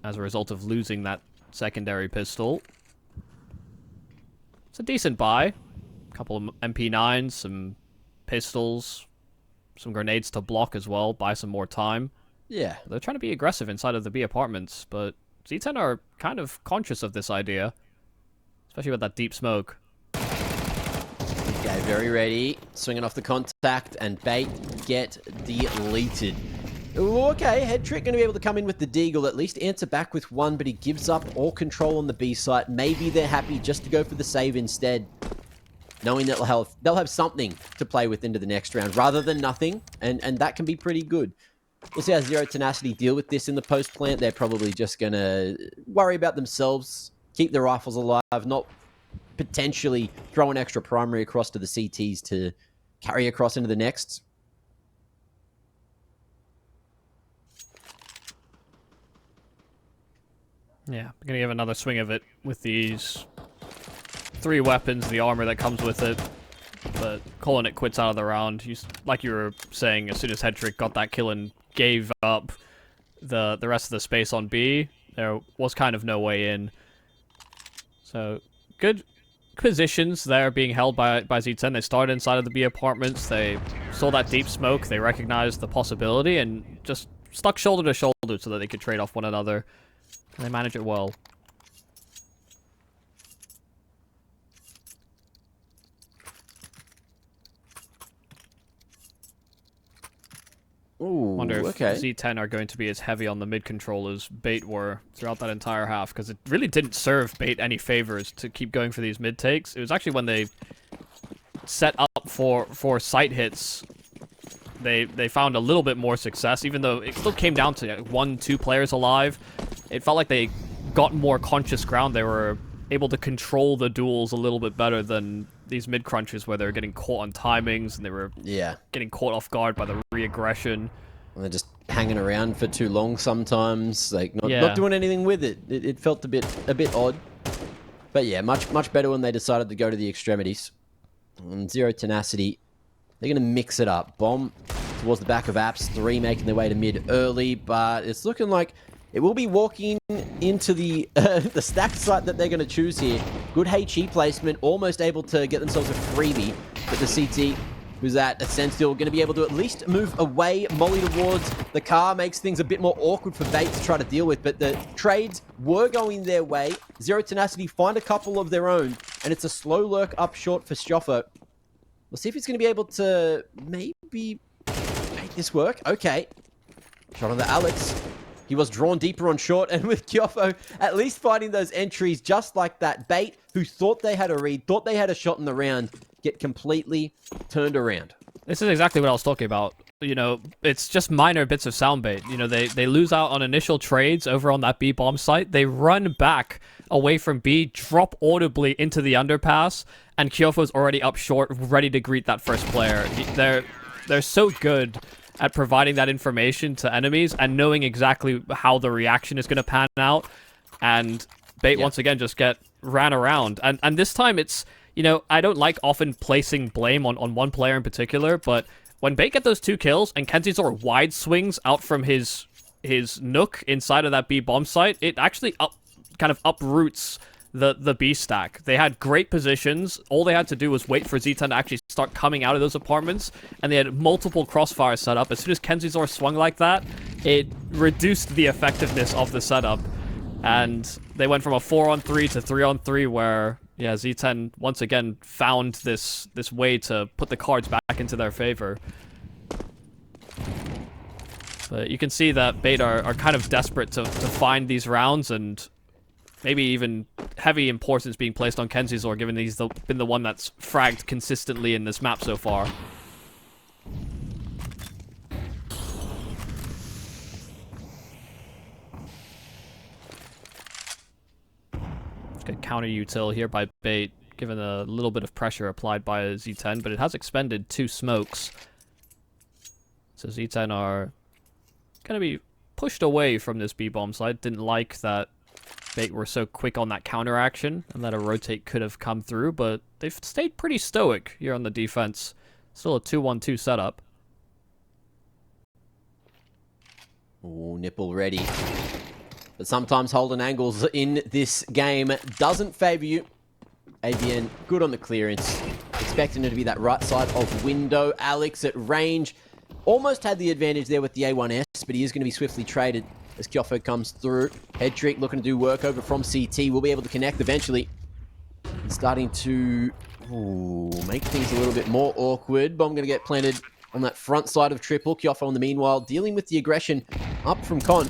S1: as a result of losing that secondary pistol. It's a decent buy. A couple of MP9s, some pistols, some grenades to block as well, buy some more time.
S2: Yeah.
S1: They're trying to be aggressive inside of the B apartments, but Z10 are kind of conscious of this idea, especially with that deep smoke.
S2: Okay, very ready. Swinging off the contact, and Bait get deleted. Ooh, okay, Head Trick going to be able to come in with the Deagle, at least answer back with one, but he gives up all control on the B site. Maybe they're happy just to go for the save instead, knowing that they'll have something to play with into the next round rather than nothing, and that can be pretty good. We'll see how Zero Tenacity deal with this in the post plant. They're probably just going to worry about themselves, keep their rifles alive, not potentially throw an extra primary across to the CTs to carry across into the next.
S1: Yeah, I'm going to give another swing of it with these 3 weapons, the armor that comes with it. But calling it quits out of the round. Like you were saying, as soon as Head Trick got that kill and gave up the rest of the space on B, there was kind of no way in. So, good positions there being held by Z10. They started inside of the B apartments. They saw that deep smoke. They recognized the possibility and just stuck shoulder to shoulder so that they could trade off one another. And they manage it well.
S2: Ooh,
S1: Wonder if
S2: okay.
S1: Z10 are going to be as heavy on the mid control as Bait were throughout that entire half, because it really didn't serve Bait any favors to keep going for these mid takes. It was actually when they set up for sight hits, they found a little bit more success, even though it still came down to 1-2 players alive. It felt like they got more conscious ground. They were able to control the duels a little bit better than these mid crunches where they were getting caught on timings and they were getting caught off guard by the re-aggression.
S2: And they're just hanging around for too long sometimes, like not doing anything with it. It felt a bit odd. But yeah, much better when they decided to go to the extremities. And Zero Tenacity, they're going to mix it up. Bomb towards the back of Apps, 3 making their way to mid early, but it's looking like it will be walking into the stack site that they're going to choose here. Good HE placement, almost able to get themselves a freebie. But the CT, who's at Essential, going to be able to at least move away. Molly towards the car makes things a bit more awkward for Bait to try to deal with. But the trades were going their way. Zero Tenacity find a couple of their own. And it's a slow lurk up short for Stoffo. We'll see if he's going to be able to maybe make this work. Okay. Shot on the Alex. He was drawn deeper on short, and with Kyofo at least finding those entries just like that. Bait, who thought they had a read, thought they had a shot in the round, get completely turned around.
S1: This is exactly what I was talking about. You know, it's just minor bits of sound bait. You know, they lose out on initial trades over on that B bomb site. They run back away from B, drop audibly into the underpass, and Kyofo's already up short, ready to greet that first player. they're so good at providing that information to enemies and knowing exactly how the reaction is going to pan out. And Bait once again just get ran around. And this time it's, you know, I don't like often placing blame on one player in particular, but when Bait get those 2 kills and Kenzizor wide swings out from his Nuke inside of that B bomb site, it actually kind of uproots the B stack. They had great positions. All they had to do was wait for Z10 to actually start coming out of those apartments, and they had multiple crossfires set up. As soon as Kenzizor swung like that, it reduced the effectiveness of the setup, and they went from a 4-on-3 to 3-on-3 where, yeah, Z10 once again found this way to put the cards back into their favor. But you can see that Bait are kind of desperate to find these rounds, and maybe even heavy importance being placed on Kenzizor, given he's been the one that's fragged consistently in this map so far. Good counter util here by Bait, given a little bit of pressure applied by Z10, but it has expended 2 smokes. So Z10 are going to be pushed away from this B-bomb side. Didn't like that Bait were so quick on that counter action and that a rotate could have come through, but they've stayed pretty stoic here on the defense. Still a 2-1-2 setup.
S2: Ooh, nipple ready. But sometimes holding angles in this game doesn't favor you. ABN good on the clearance. Expecting it to be that right side of window. Alex at range. Almost had the advantage there with the A1S, but he is going to be swiftly traded as Kyofo comes through. Head trick looking to do work over from CT. We'll be able to connect eventually. Starting to make things a little bit more awkward. Bomb going to get planted on that front side of triple. Kyofo in the meanwhile dealing with the aggression up from Con.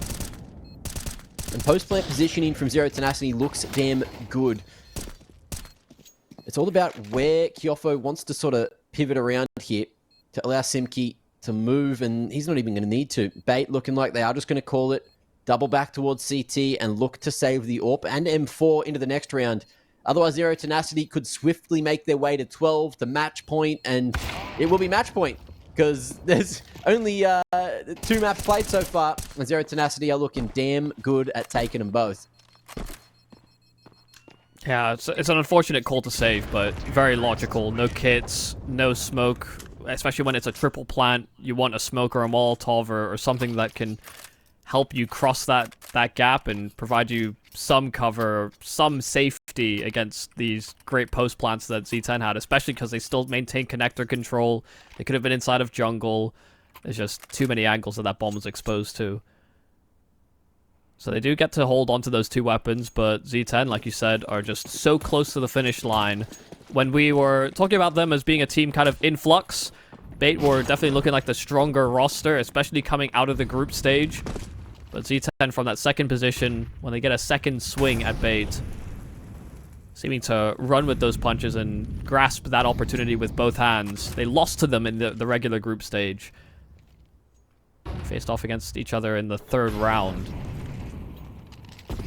S2: And post-plant positioning from Zero Tenacity looks damn good. It's all about where Kyofo wants to sort of pivot around here to allow Simki to move, and he's not even going to need to. Bait looking like they are just going to call it. Double back towards CT and look to save the AWP and M4 into the next round. Otherwise, Zero Tenacity could swiftly make their way to 12 to match point, and it will be match point because there's only 2 maps played so far, and Zero Tenacity are looking damn good at taking them both.
S1: Yeah, it's an unfortunate call to save, but very logical. No kits, no smoke, especially when it's a triple plant. You want a smoke or a Molotov or something that can help you cross that gap and provide you some cover, some safety against these great post plants that Z10 had, especially because they still maintain connector control. They could have been inside of jungle. There's just too many angles that bomb was exposed to. So they do get to hold onto those 2 weapons, but Z10, like you said, are just so close to the finish line. When we were talking about them as being a team kind of in flux, Bait were definitely looking like the stronger roster, especially coming out of the group stage. But Z10 from that second position, when they get a second swing at Bait, seeming to run with those punches and grasp that opportunity with both hands. They lost to them in the regular group stage. Faced off against each other in the 3rd round.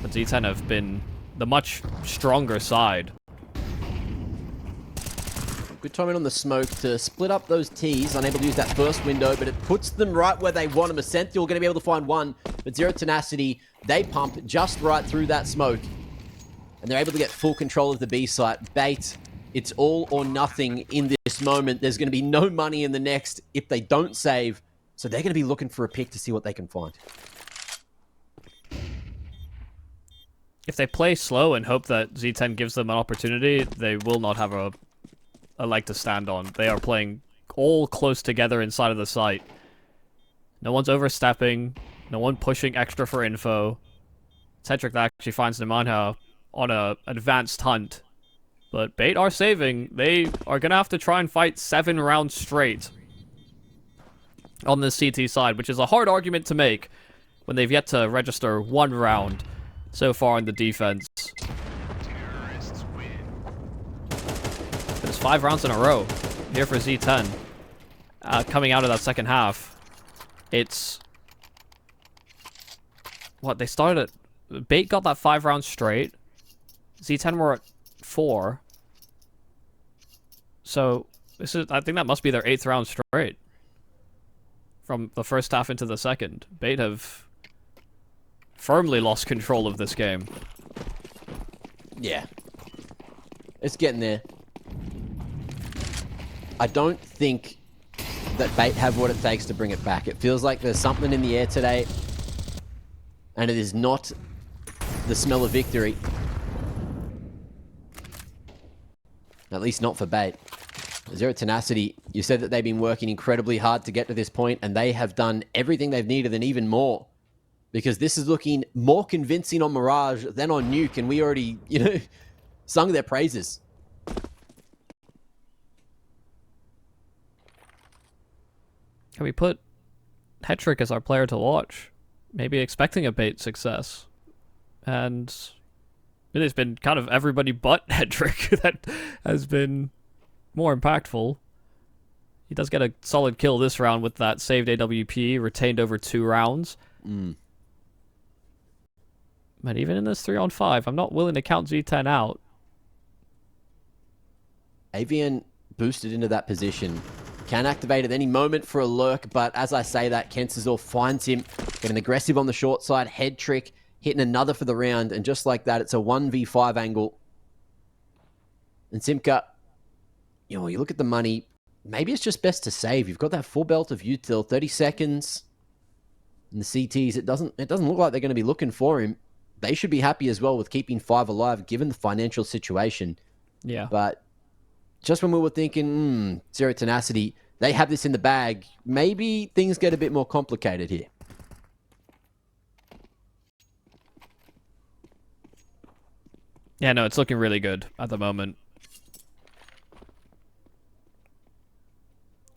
S1: But Z10 have been the much stronger side.
S2: Good timing on the smoke to split up those Ts. Unable to use that first window, but it puts them right where they want them. Ascential going to be able to find one, but Zero Tenacity, they pump just right through that smoke. And they're able to get full control of the B site. Bait, it's all or nothing in this moment. There's going to be no money in the next if they don't save. So they're going to be looking for a pick to see what they can find.
S1: If they play slow and hope that Z10 gives them an opportunity, they will not have a leg to stand on. They are playing all close together inside of the site. No one's overstepping. No one pushing extra for info. Cedric actually finds Nemanha on a advanced hunt. But Bait are saving. They are going to have to try and fight 7 rounds straight on the CT side, which is a hard argument to make when they've yet to register 1 round so far in the defense. But it's 5 rounds in a row here for Z10. Coming out of that second half. It's... What, they started at... Bait got that 5 rounds straight. Z10 were at 4. So, this is... I think that must be their 8th round straight. from the first half into the second. Bait have firmly lost control of this game.
S2: Yeah. It's getting there. I don't think that Bait have what it takes to bring it back. It feels like there's something in the air today, and it is not the smell of victory. At least not for Bait. Zero Tenacity, you said that they've been working incredibly hard to get to this point, and they have done everything they've needed and even more. Because this is looking more convincing on Mirage than on Nuke, and we already, sung their praises.
S1: Can we put Hetrick as our player to watch? Maybe expecting a Bait success. And it has been kind of everybody but Hetrick that has been more impactful. He does get a solid kill this round with that saved AWP, retained over 2 rounds. But even in this 3-on-5, I'm not willing to count Z10 out.
S2: AVN boosted into that position. Can activate at any moment for a lurk, but as I say that, Kensazor finds him, getting aggressive on the short side, head trick, hitting another for the round, and just like that, it's a 1v5 angle. And Simka, you look at the money, maybe it's just best to save. You've got that full belt of util, 30 seconds. And the CTs, it doesn't look like they're going to be looking for him. They should be happy as well with keeping 5 alive, given the financial situation.
S1: Yeah.
S2: But just when we were thinking, Zero Tenacity, they have this in the bag, maybe things get a bit more complicated here.
S1: Yeah, no, it's looking really good at the moment.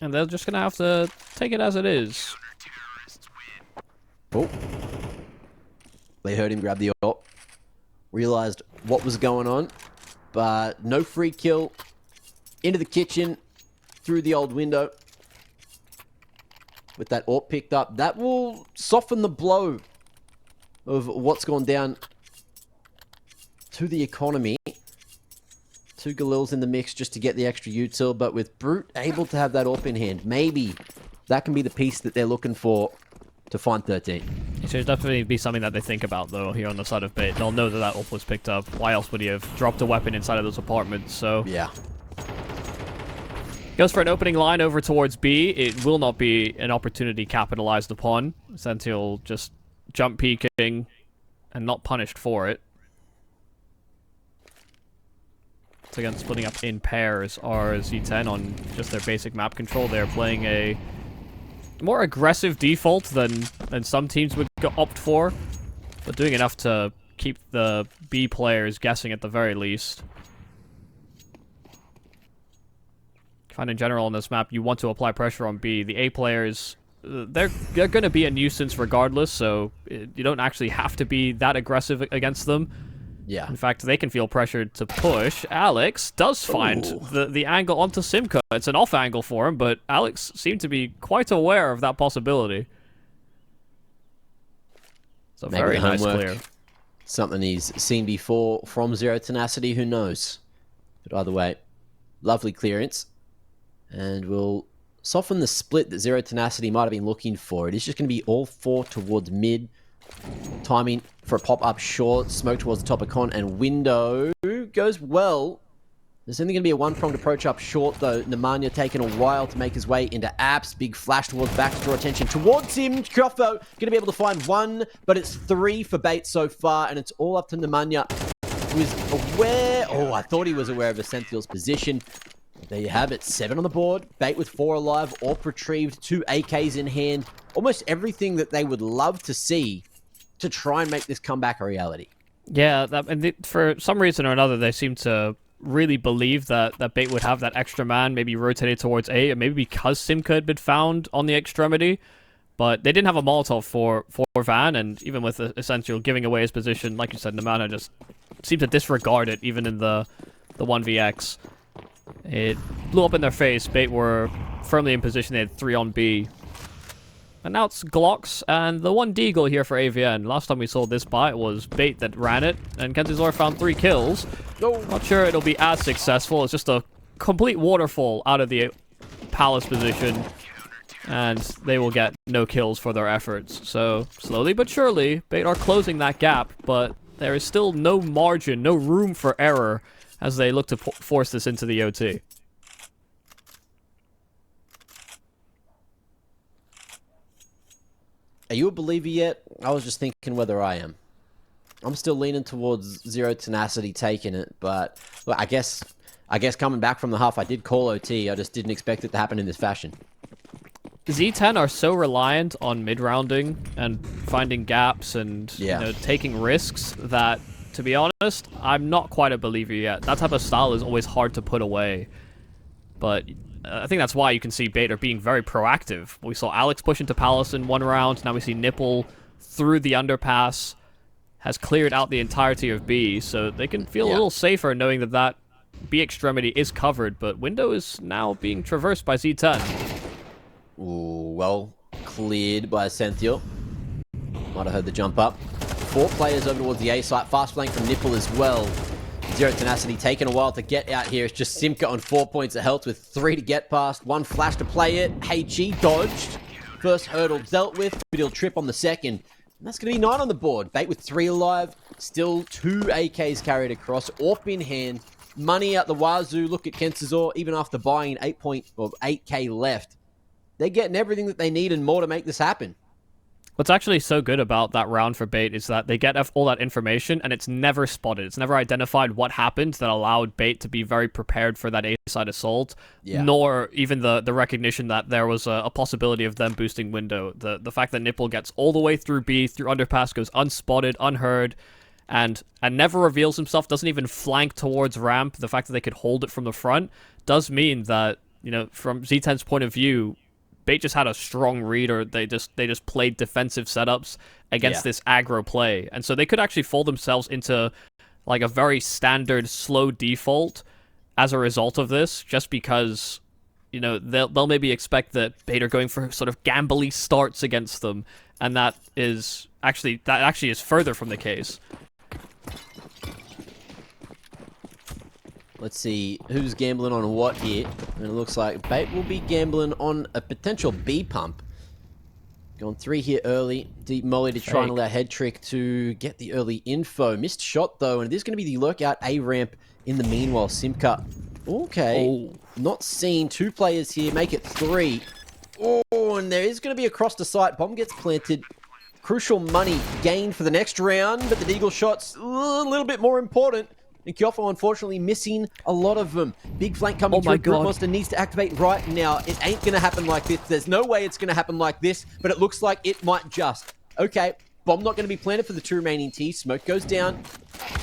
S1: And they're just going to have to take it as it is.
S2: Oh. They heard him grab the ult. Realized what was going on. But no free kill. Into the kitchen. Through the old window. With that AWP picked up. That will soften the blow of what's gone down to the economy. 2 Galils in the mix just to get the extra util. But with Brute able to have that AWP in hand, maybe that can be the piece that they're looking for to find 13.
S1: It should definitely be something that they think about, though, here on the side of Bait. They'll know that that AWP was picked up. Why else would he have dropped a weapon inside of those apartments? So
S2: yeah.
S1: Goes for an opening line over towards B. It will not be an opportunity capitalized upon, since he'll just jump peeking and not punished for it. So again, splitting up in pairs are Z10 on just their basic map control. They're playing a more aggressive default than some teams would opt for, but doing enough to keep the B players guessing at the very least. I find in general on this map, you want to apply pressure on B. The A players, they're going to be a nuisance regardless, so you don't actually have to be that aggressive against them.
S2: Yeah.
S1: In fact, they can feel pressured to push. Alex does find the angle onto Simka. It's an off angle for him, but Alex seemed to be quite aware of that possibility. So
S2: maybe
S1: very nice
S2: homework,
S1: clear.
S2: Something he's seen before from Zero Tenacity, who knows? But either way, lovely clearance. And we'll soften the split that Zero Tenacity might have been looking for. It is just going to be all 4 towards mid. Timing for a pop-up short. Smoke towards the top of con, and window goes well. There's only going to be a one-pronged approach up short, though. Nemanja taking a while to make his way into apps. Big flash towards back to draw attention towards him. Krofo going to be able to find 1, but it's 3 for Bait so far, and it's all up to Nemanja, who is aware. Oh, I thought he was aware of Essential's position. There you have it. 7 on the board. Bait with 4 alive, all retrieved. 2 AKs in hand. Almost everything that they would love to see to try and make this comeback a reality.
S1: Yeah, for some reason or another, they seem to really believe that Bait would have that extra man, maybe rotated towards A, and maybe because Simka had been found on the extremity. But they didn't have a Molotov for Van, and even with Essential giving away his position, like you said, Nemanja just seemed to disregard it, even in the 1vx. It blew up in their face. Bait were firmly in position. They had 3 on B. And now it's Glocks and the 1 Deagle here for AVN. Last time we saw this buy, it was Bait that ran it, and Kenzazor found 3 kills. Not sure it'll be as successful. It's just a complete waterfall out of the Palace position. and they will get no kills for their efforts. So, slowly but surely, Bait are closing that gap, but there is still no margin, no room for error as they look to force this into the OT.
S2: Are you a believer yet? I was just thinking whether I am. I'm still leaning towards Zero Tenacity taking it, but well, I guess coming back from the half, I did call OT. I just didn't expect it to happen in this fashion.
S1: Z10 are so reliant on mid-rounding and finding gaps and taking risks that, to be honest, I'm not quite a believer yet. That type of style is always hard to put away. But I think that's why you can see Bait are being very proactive. We saw Alex push into Palace in one round. Now we see Nipple through the underpass, has cleared out the entirety of B, so they can feel a little safer knowing that that B extremity is covered, but window is now being traversed by Z10.
S2: Ooh, well cleared by Senthil. Might have heard the jump up. 4 players over towards the A site. Fast flank from Nipple as well. Zero Tenacity taking a while to get out here. It's just Simka on 4 points of health with 3 to get past. 1 flash to play it. HG dodged. First hurdle dealt with, but he'll trip on the second. And that's going to be 9 on the board. Bait with 3 alive. Still 2 AKs carried across. AWP in hand. Money out the wazoo. Look at Kensazor. Even after buying 8K left, they're getting everything that they need and more to make this happen.
S1: What's actually so good about that round for Bait is that they get all that information and it's never spotted. It's never identified what happened that allowed Bait to be very prepared for that A-side assault, nor even the recognition that there was a possibility of them boosting window. The fact that Nipple gets all the way through B, through underpass, goes unspotted, unheard, and never reveals himself, doesn't even flank towards ramp. The fact that they could hold it from the front does mean that, from Z10's point of view, Bait just had a strong read, or they just played defensive setups against this aggro play. And so they could actually fold themselves into like a very standard slow default as a result of this, just because, they'll maybe expect that Bait are going for sort of gambly starts against them, and that actually is further from the case.
S2: Let's see who's gambling on what here. And it looks like Bait will be gambling on a potential B pump. Going 3 here early. Deep molly to try and allow head trick to get the early info. Missed shot though, and it is going to be the lurkout A ramp in the meanwhile. Simka. Okay. Not seen. 2 players here. Make it 3. Oh, and there is going to be a cross to sight. Bomb gets planted. Crucial money gained for the next round, but the Deagle shot's a little bit more important. And Kyofo, unfortunately, missing a lot of them. Big flank coming through. Brute Monster needs to activate right now. It ain't going to happen like this. There's no way it's going to happen like this, but it looks like it might just. Okay, bomb not going to be planted for the 2 remaining T's. Smoke goes down.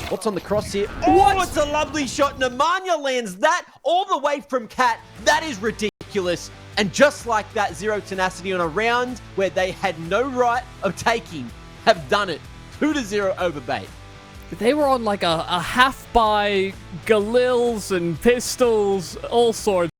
S2: What's on the cross here? Oh, it's a lovely shot. Nemanja lands that all the way from Cat. That is ridiculous. And just like that, Zero Tenacity on a round where they had no right of taking have done it. 2-0 over Bait.
S1: They were on like a half by Galils and pistols, all sorts.